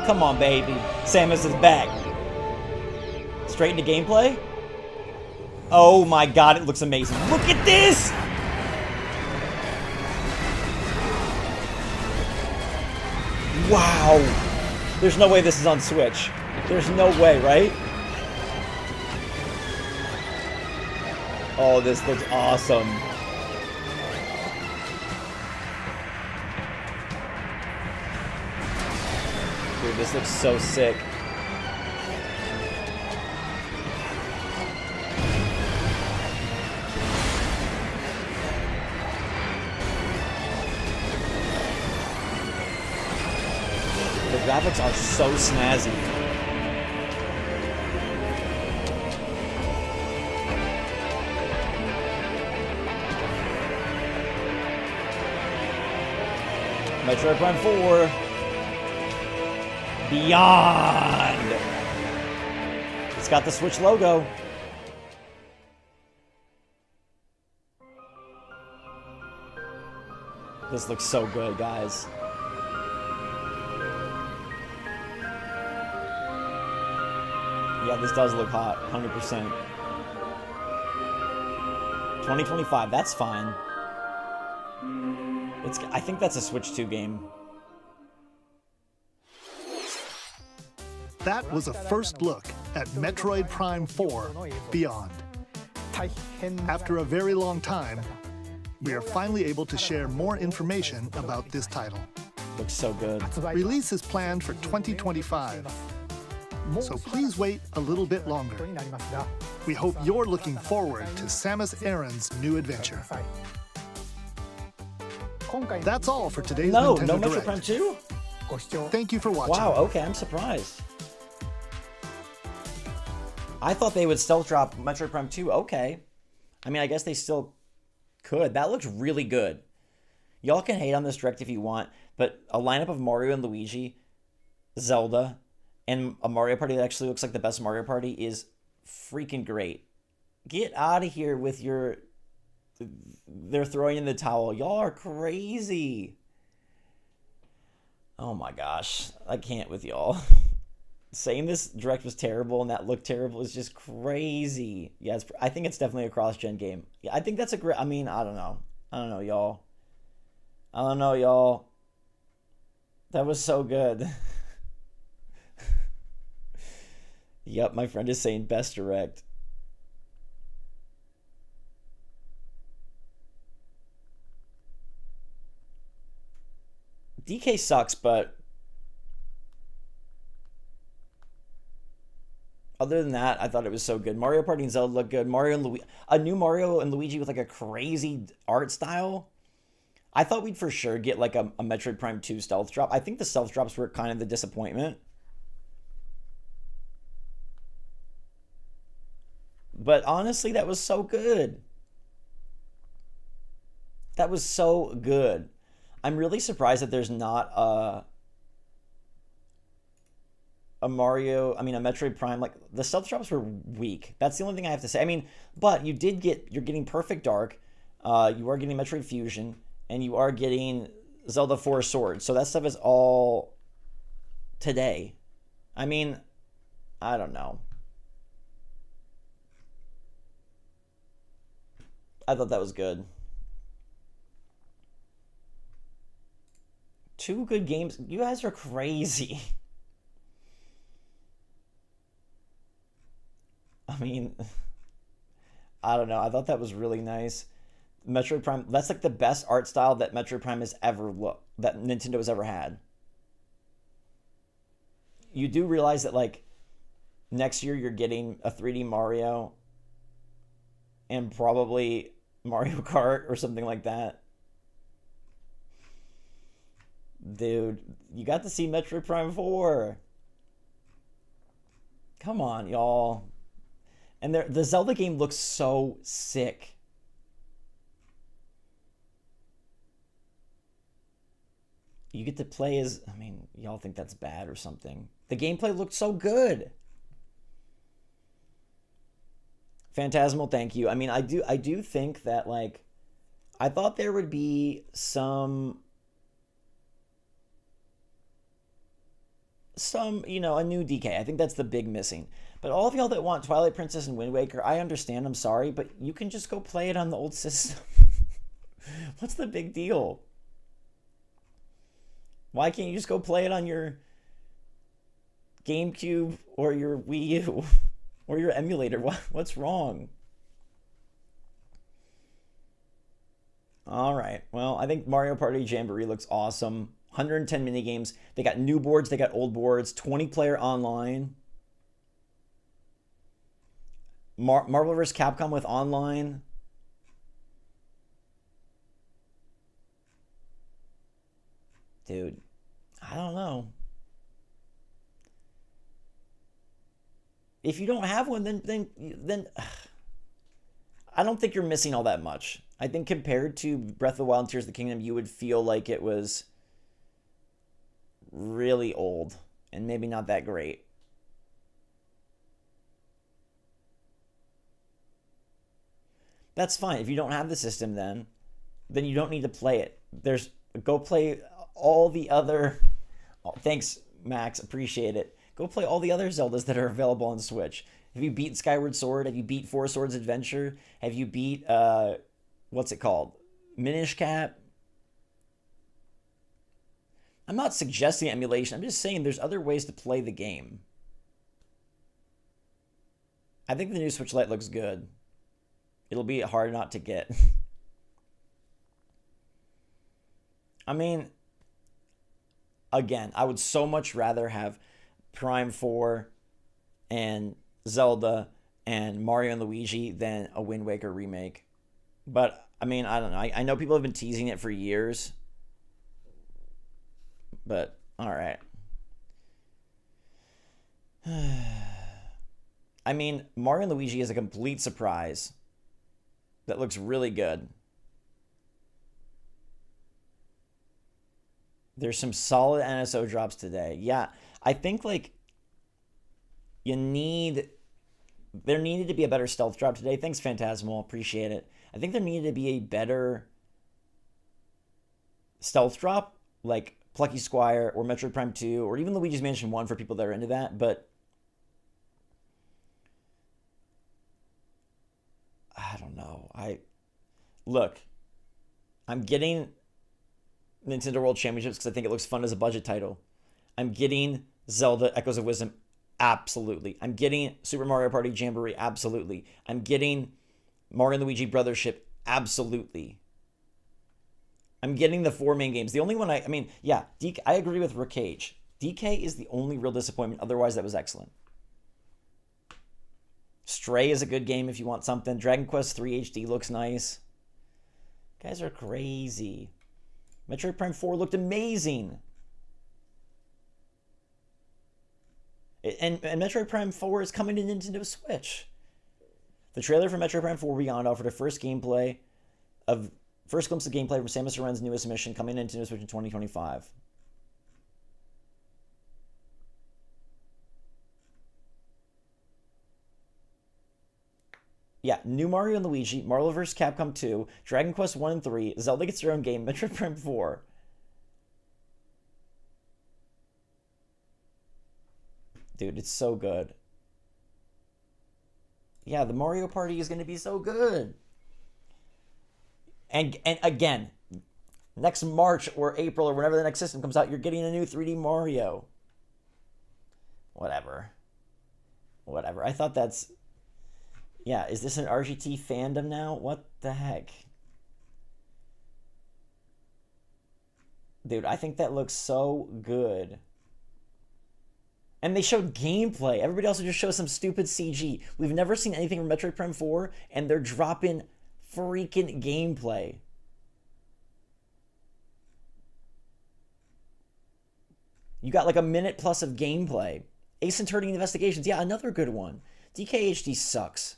Come on, baby. Samus is back. Straight into gameplay? Oh my god, it looks amazing. Look at this! Wow. There's no way this is on Switch. There's no way, right? Oh, this looks awesome. Dude, this looks so sick. The graphics are so snazzy. Metroid Prime 4. Beyond. It's got the Switch logo. This looks so good, guys. Yeah, this does look hot, 100%. 2025, that's fine. I think that's a Switch 2 game. That was a first look at Metroid Prime 4 Beyond. After a very long time, we are finally able to share more information about this title. Looks so good. Release is planned for 2025, so please wait a little bit longer. We hope you're looking forward to Samus Aran's new adventure. That's all for today's Nintendo No Metroid Direct. Prime 2? Thank you for watching. Wow, okay, I'm surprised. I thought they would stealth drop Metroid Prime 2. Okay. I mean, I guess they still could. That looks really good. Y'all can hate on this Direct if you want, but a lineup of Mario and Luigi, Zelda, and a Mario Party that actually looks like the best Mario Party is freaking great. Get out of here with your... They're throwing in the towel. Y'all are crazy. Oh my gosh. I can't with y'all. Saying this Direct was terrible and that looked terrible is just crazy. Yeah, I think it's definitely a cross-gen game. Yeah, I think that's a great... I mean, I don't know. I don't know, y'all. I don't know, y'all. That was so good. Yep, my friend is saying best Direct. DK sucks, but other than that, I thought it was so good. Mario Party and Zelda look good. A new Mario and Luigi with like a crazy art style. I thought we'd for sure get like a Metroid Prime 2 stealth drop. I think the stealth drops were kind of the disappointment. But honestly, that was so good. That was so good. I'm really surprised that there's not a Mario, I mean, a Metroid Prime. Like, the stealth drops were weak. That's the only thing I have to say. I mean, but you're getting Perfect Dark, you are getting Metroid Fusion, and you are getting Zelda 4 Swords. So that stuff is all today. I mean, I don't know. I thought that was good. 2 good games. You guys are crazy. I mean, I don't know. I thought that was really nice. Metroid Prime, that's like the best art style that Metroid Prime has ever that Nintendo has ever had. You do realize that like next year you're getting a 3D Mario and probably Mario Kart or something like that. Dude, you got to see Metroid Prime 4. Come on, y'all. And the Zelda game looks so sick. You get to play as... I mean, y'all think that's bad or something. The gameplay looked so good. Phantasmal, thank you. I mean, I do think that, like... I thought there would be some... some, you know, a new DK. I think that's the big missing. But all of y'all that want Twilight Princess and Wind Waker, I understand, I'm sorry, but you can just go play it on the old system. What's the big deal? Why can't you just go play it on your GameCube or your Wii U or your emulator? What's wrong? All right. Well, I think Mario Party Jamboree looks awesome. 110 minigames. They got new boards. They got old boards. 20-player online. Marvel vs. Capcom with online. Dude, I don't know. If you don't have one, then I don't think you're missing all that much. I think compared to Breath of the Wild and Tears of the Kingdom, you would feel like it was really old and maybe not that great. That's fine. If you don't have the system, then you don't need to play it. Go play all the other... Oh, thanks, Max. Appreciate it. Go play all the other Zeldas that are available on Switch. Have you beat Skyward Sword? Have you beat Four Swords Adventure? Have you beat, what's it called? Minish Cap? I'm not suggesting emulation. I'm just saying there's other ways to play the game. I think the new Switch Lite looks good. It'll be hard not to get. I mean, again, I would so much rather have Prime 4 and Zelda and Mario and Luigi than a Wind Waker remake. But, I mean, I don't know. I know people have been teasing it for years. But, alright. I mean, Mario and Luigi is a complete surprise. That looks really good. There's some solid NSO drops today. Yeah, I think, like, there needed to be a better stealth drop today. Thanks, Phantasmal. Appreciate it. I think there needed to be a better stealth drop, like Plucky Squire or Metroid Prime 2, or even Luigi's Mansion 1 for people that are into that, but I don't know. Look, I'm getting Nintendo World Championships because I think it looks fun as a budget title. I'm getting Zelda Echoes of Wisdom, absolutely. I'm getting Super Mario Party Jamboree, absolutely. I'm getting Mario and Luigi Brothership, absolutely. I'm getting the 4 main games. The only one I agree with Rick Cage. DK is the only real disappointment. Otherwise, that was excellent. Stray is a good game if you want something. Dragon Quest 3 HD looks nice. Guys are crazy. Metroid Prime 4 looked amazing. And Metroid Prime 4 is coming to Nintendo Switch. The trailer for Metroid Prime 4 Beyond offered a first glimpse of gameplay from Samus Aran's newest mission coming to Nintendo Switch in 2025. Yeah, new Mario and Luigi, Marvel vs. Capcom 2, Dragon Quest 1 and 3, Zelda gets their own game, Metroid Prime 4. Dude, it's so good. Yeah, the Mario Party is going to be so good. And again, next March or April or whenever the next system comes out, you're getting a new 3D Mario. Whatever. I thought that's... Yeah, is this an RGT fandom now? What the heck? Dude, I think that looks so good. And they showed gameplay. Everybody else just shows some stupid CG. We've never seen anything from Metroid Prime 4, and they're dropping freaking gameplay. You got like a minute plus of gameplay. Ace Attorney Investigations. Yeah, another good one. DKHD sucks.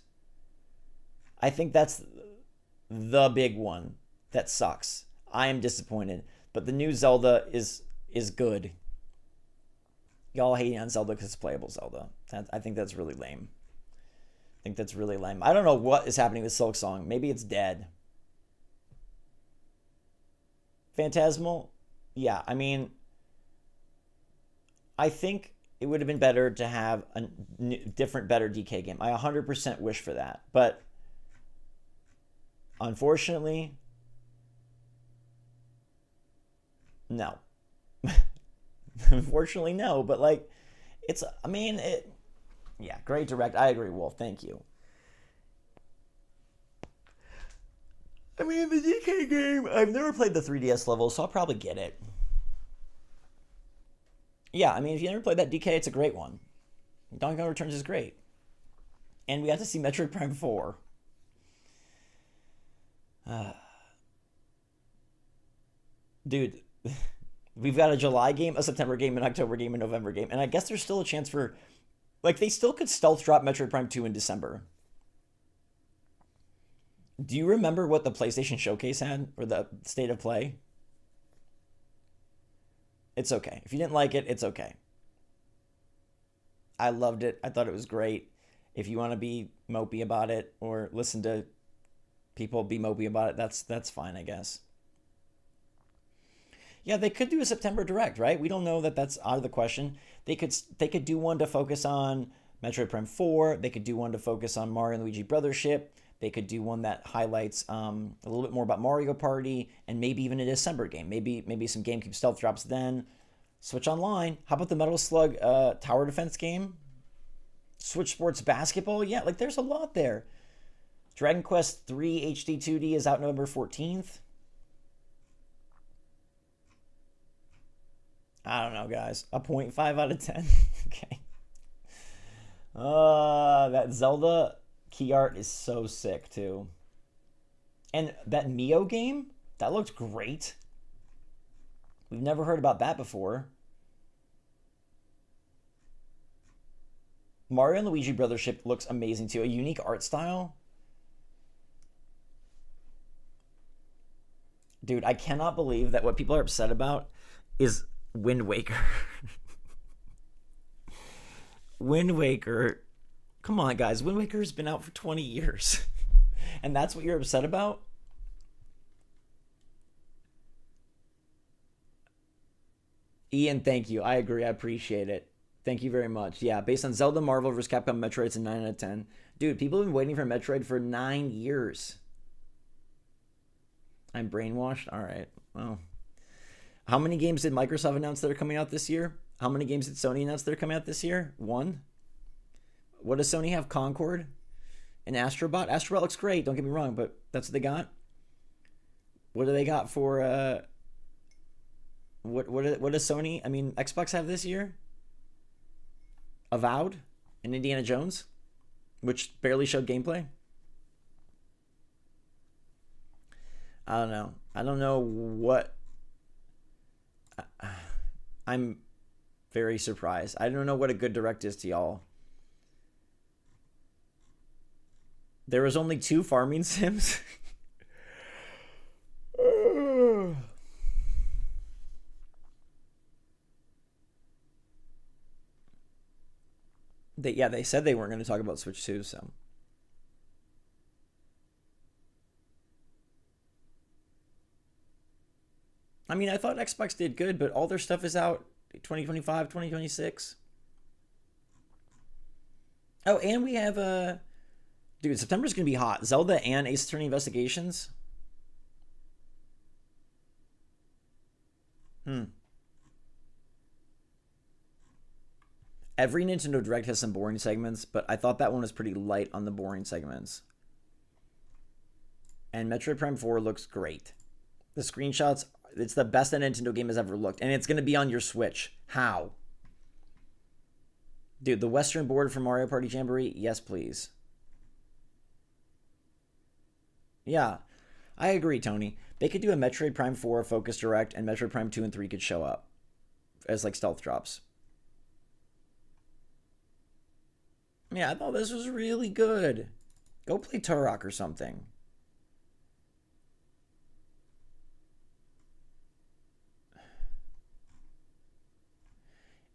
I think that's the big one that sucks. I am disappointed. But the new Zelda is good. Y'all hating on Zelda because it's playable Zelda. I think that's really lame. I don't know what is happening with Silk Song. Maybe it's dead. Phantasmal? Yeah, I mean... I think it would have been better to have a different, better DK game. I 100% wish for that. But unfortunately, no. Unfortunately, no. But like, it's, I mean, it, yeah, great direct. I agree, Wolf. Thank you. I mean, the DK game, I've never played the 3DS level, so I'll probably get it. Yeah, I mean, if you never played that DK, it's a great one. Donkey Kong Returns is great. And we have to see Metroid Prime 4. Dude, we've got a July game, a September game, an October game, a November game. And I guess there's still a chance for... Like, they still could stealth drop Metroid Prime 2 in December. Do you remember what the PlayStation Showcase had? Or the State of Play? It's okay. If you didn't like it, it's okay. I loved it. I thought it was great. If you want to be mopey about it or listen to people be mopey about it, that's fine, I guess. Yeah, they could do a September Direct, right? We don't know that that's out of the question. They could do one to focus on Metroid Prime 4. They could do one to focus on Mario and Luigi Brothership. They could do one that highlights a little bit more about Mario Party, and maybe even a December game. Maybe some GameCube stealth drops then. Switch Online. How about the Metal Slug tower defense game? SwitchForce basketball. Yeah, like there's a lot there. Dragon Quest 3 HD 2D is out November 14th. I don't know, guys. A 0.5 out of 10. Okay. That Zelda key art is so sick, too. And that Neo game, that looked great. We've never heard about that before. Mario and Luigi Brothership looks amazing, too. A unique art style. Dude, I cannot believe that what people are upset about is Wind Waker. Wind Waker. Come on, guys. Wind Waker has been out for 20 years. And that's what you're upset about? Ian, thank you. I agree. I appreciate it. Thank you very much. Yeah, based on Zelda, Marvel vs. Capcom, Metroid, it's a 9 out of 10. Dude, people have been waiting for Metroid for 9 years. I'm brainwashed? All right. Well, how many games did Microsoft announce that are coming out this year? How many games did Sony announce that are coming out this year? 1? What does Sony have? Concord? And Astrobot? Astrobot looks great, don't get me wrong, but that's what they got? What do they got for... What does Sony... I mean, Xbox have this year? Avowed? And Indiana Jones? Which barely showed gameplay? I don't know. I don't know what... I'm very surprised. I don't know what a good direct is to y'all. There was only 2 farming sims. They said they weren't going to talk about Switch 2, so... I mean, I thought Xbox did good, but all their stuff is out 2025, 2026. Oh, and we have dude, September's going to be hot. Zelda and Ace Attorney Investigations. Every Nintendo Direct has some boring segments, but I thought that one was pretty light on the boring segments. And Metroid Prime 4 looks great. The screenshots, it's the best a Nintendo game has ever looked. And it's going to be on your Switch. How? Dude, the Western board for Mario Party Jamboree? Yes, please. Yeah, I agree, Tony. They could do a Metroid Prime 4 Focus Direct, and Metroid Prime 2 and 3 could show up as like stealth drops. Yeah, I thought this was really good. Go play Turok or something.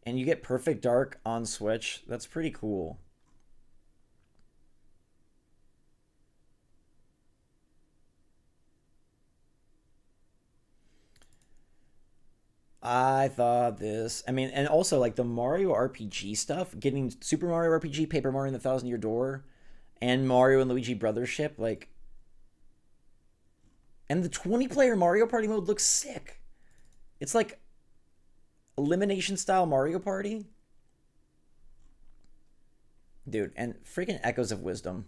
And you get Perfect Dark on Switch. That's pretty cool. I thought this. I mean, and also like the Mario RPG stuff, getting Super Mario RPG, Paper Mario and the Thousand Year Door, and Mario and Luigi Brothership, like, and the 20-player Mario Party mode looks sick. It's like elimination style Mario Party. Dude, and freaking Echoes of Wisdom.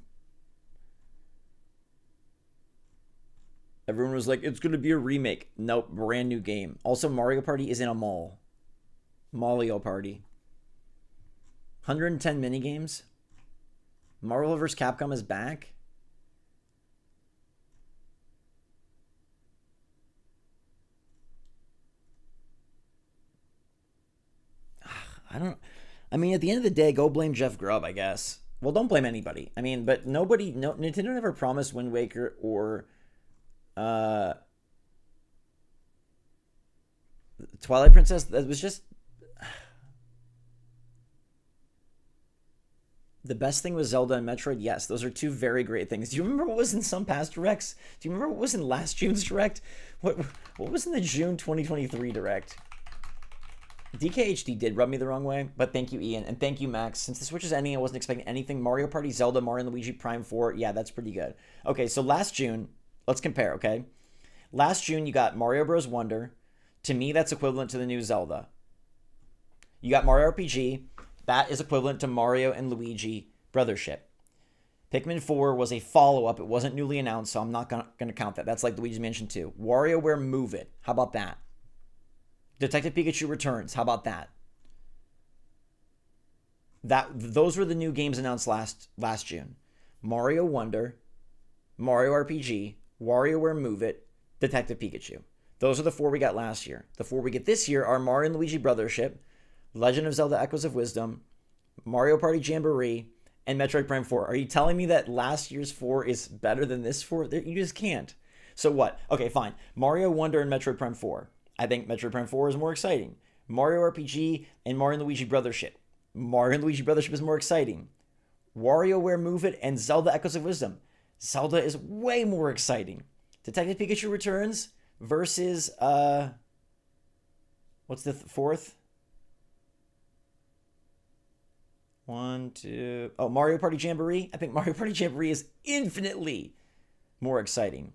Everyone was like, it's going to be a remake. Nope, brand new game. Also, Mario Party is in a mall. Mario Party. 110 minigames. Marvel vs. Capcom is back. I mean, at the end of the day, go blame Jeff Grubb, I guess. Well, don't blame anybody. I mean, but Nintendo never promised Wind Waker or Twilight Princess. That was just the best thing was Zelda and Metroid. Yes, those are two very great things. Do you remember what was in some past directs? Do you remember what was in last June's direct? What was in the June 2023 direct? DKHD did rub me the wrong way, but thank you, Ian, and thank you, Max. Since the Switch is ending, I wasn't expecting anything. Mario Party, Zelda, Mario and Luigi Prime 4. Yeah, that's pretty good. Okay, so last June, let's compare, okay? Last June, you got Mario Bros. Wonder. To me, that's equivalent to the new Zelda. You got Mario RPG. That is equivalent to Mario and Luigi Brothership. Pikmin 4 was a follow-up. It wasn't newly announced, so I'm not going to count that. That's like Luigi's Mansion 2. WarioWare Move It. How about that? Detective Pikachu Returns. How about that? Those were the new games announced last June. Mario Wonder, Mario RPG, WarioWare Move It, Detective Pikachu. Those are the 4 we got last year. The 4 we get this year are Mario and Luigi Brothership, Legend of Zelda Echoes of Wisdom, Mario Party Jamboree, and Metroid Prime 4. Are you telling me that last year's 4 is better than this 4? You just can't. So what? Okay, fine. Mario Wonder and Metroid Prime 4. I think Metroid Prime 4 is more exciting. Mario RPG and Mario and Luigi Brothership. Mario and Luigi Brothership is more exciting. WarioWare Move It and Zelda Echoes of Wisdom. Zelda is way more exciting. Detective Pikachu Returns versus, what's the fourth? 1, 2... Oh, Mario Party Jamboree. I think Mario Party Jamboree is infinitely more exciting.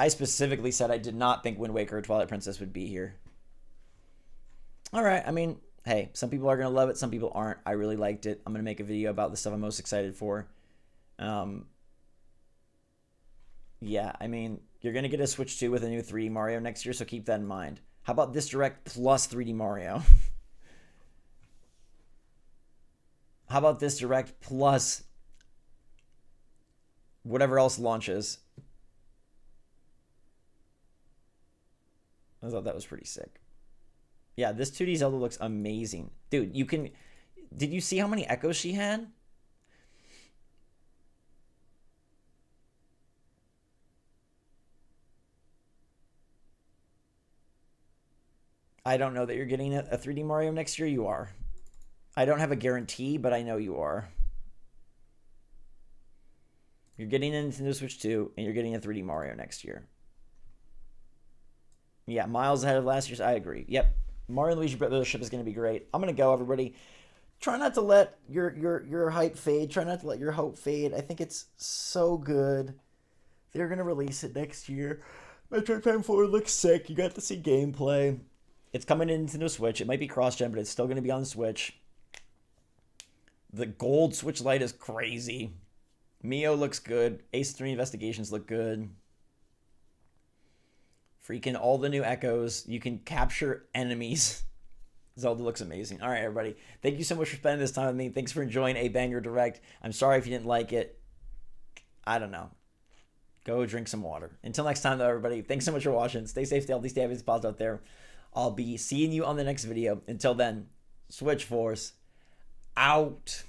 I specifically said I did not think Wind Waker or Twilight Princess would be here. All right, I mean, hey, some people are going to love it, some people aren't. I really liked it. I'm going to make a video about the stuff I'm most excited for. Yeah, I mean, you're going to get a Switch 2 with a new 3D Mario next year, so keep that in mind. How about this Direct plus 3D Mario? How about this Direct plus whatever else launches? I thought that was pretty sick. Yeah, this 2D Zelda looks amazing. Dude, you can... Did you see how many echoes she had? I don't know that you're getting a 3D Mario next year. You are. I don't have a guarantee, but I know you are. You're getting a Nintendo Switch 2, and you're getting a 3D Mario next year. Yeah, miles ahead of last year's. I agree. Yep. Mario and Luigi Brothership is going to be great. I'm going to go, everybody. Try not to let your hype fade. Try not to let your hope fade. I think it's so good. They're going to release it next year. Metroid Prime 4 looks sick. You got to see gameplay. It's coming in Nintendo Switch. It might be cross-gen, but it's still going to be on Switch. The gold Switch Lite is crazy. Mio looks good. Ace 3 Investigations look good. Freaking all the new echoes. You can capture enemies. Zelda looks amazing. All right, everybody. Thank you so much for spending this time with me. Thanks for enjoying a banger direct. I'm sorry if you didn't like it. I don't know. Go drink some water. Until next time, though, everybody. Thanks so much for watching. Stay safe, stay healthy, stay happy, pause out there. I'll be seeing you on the next video. Until then, SwitchForce out.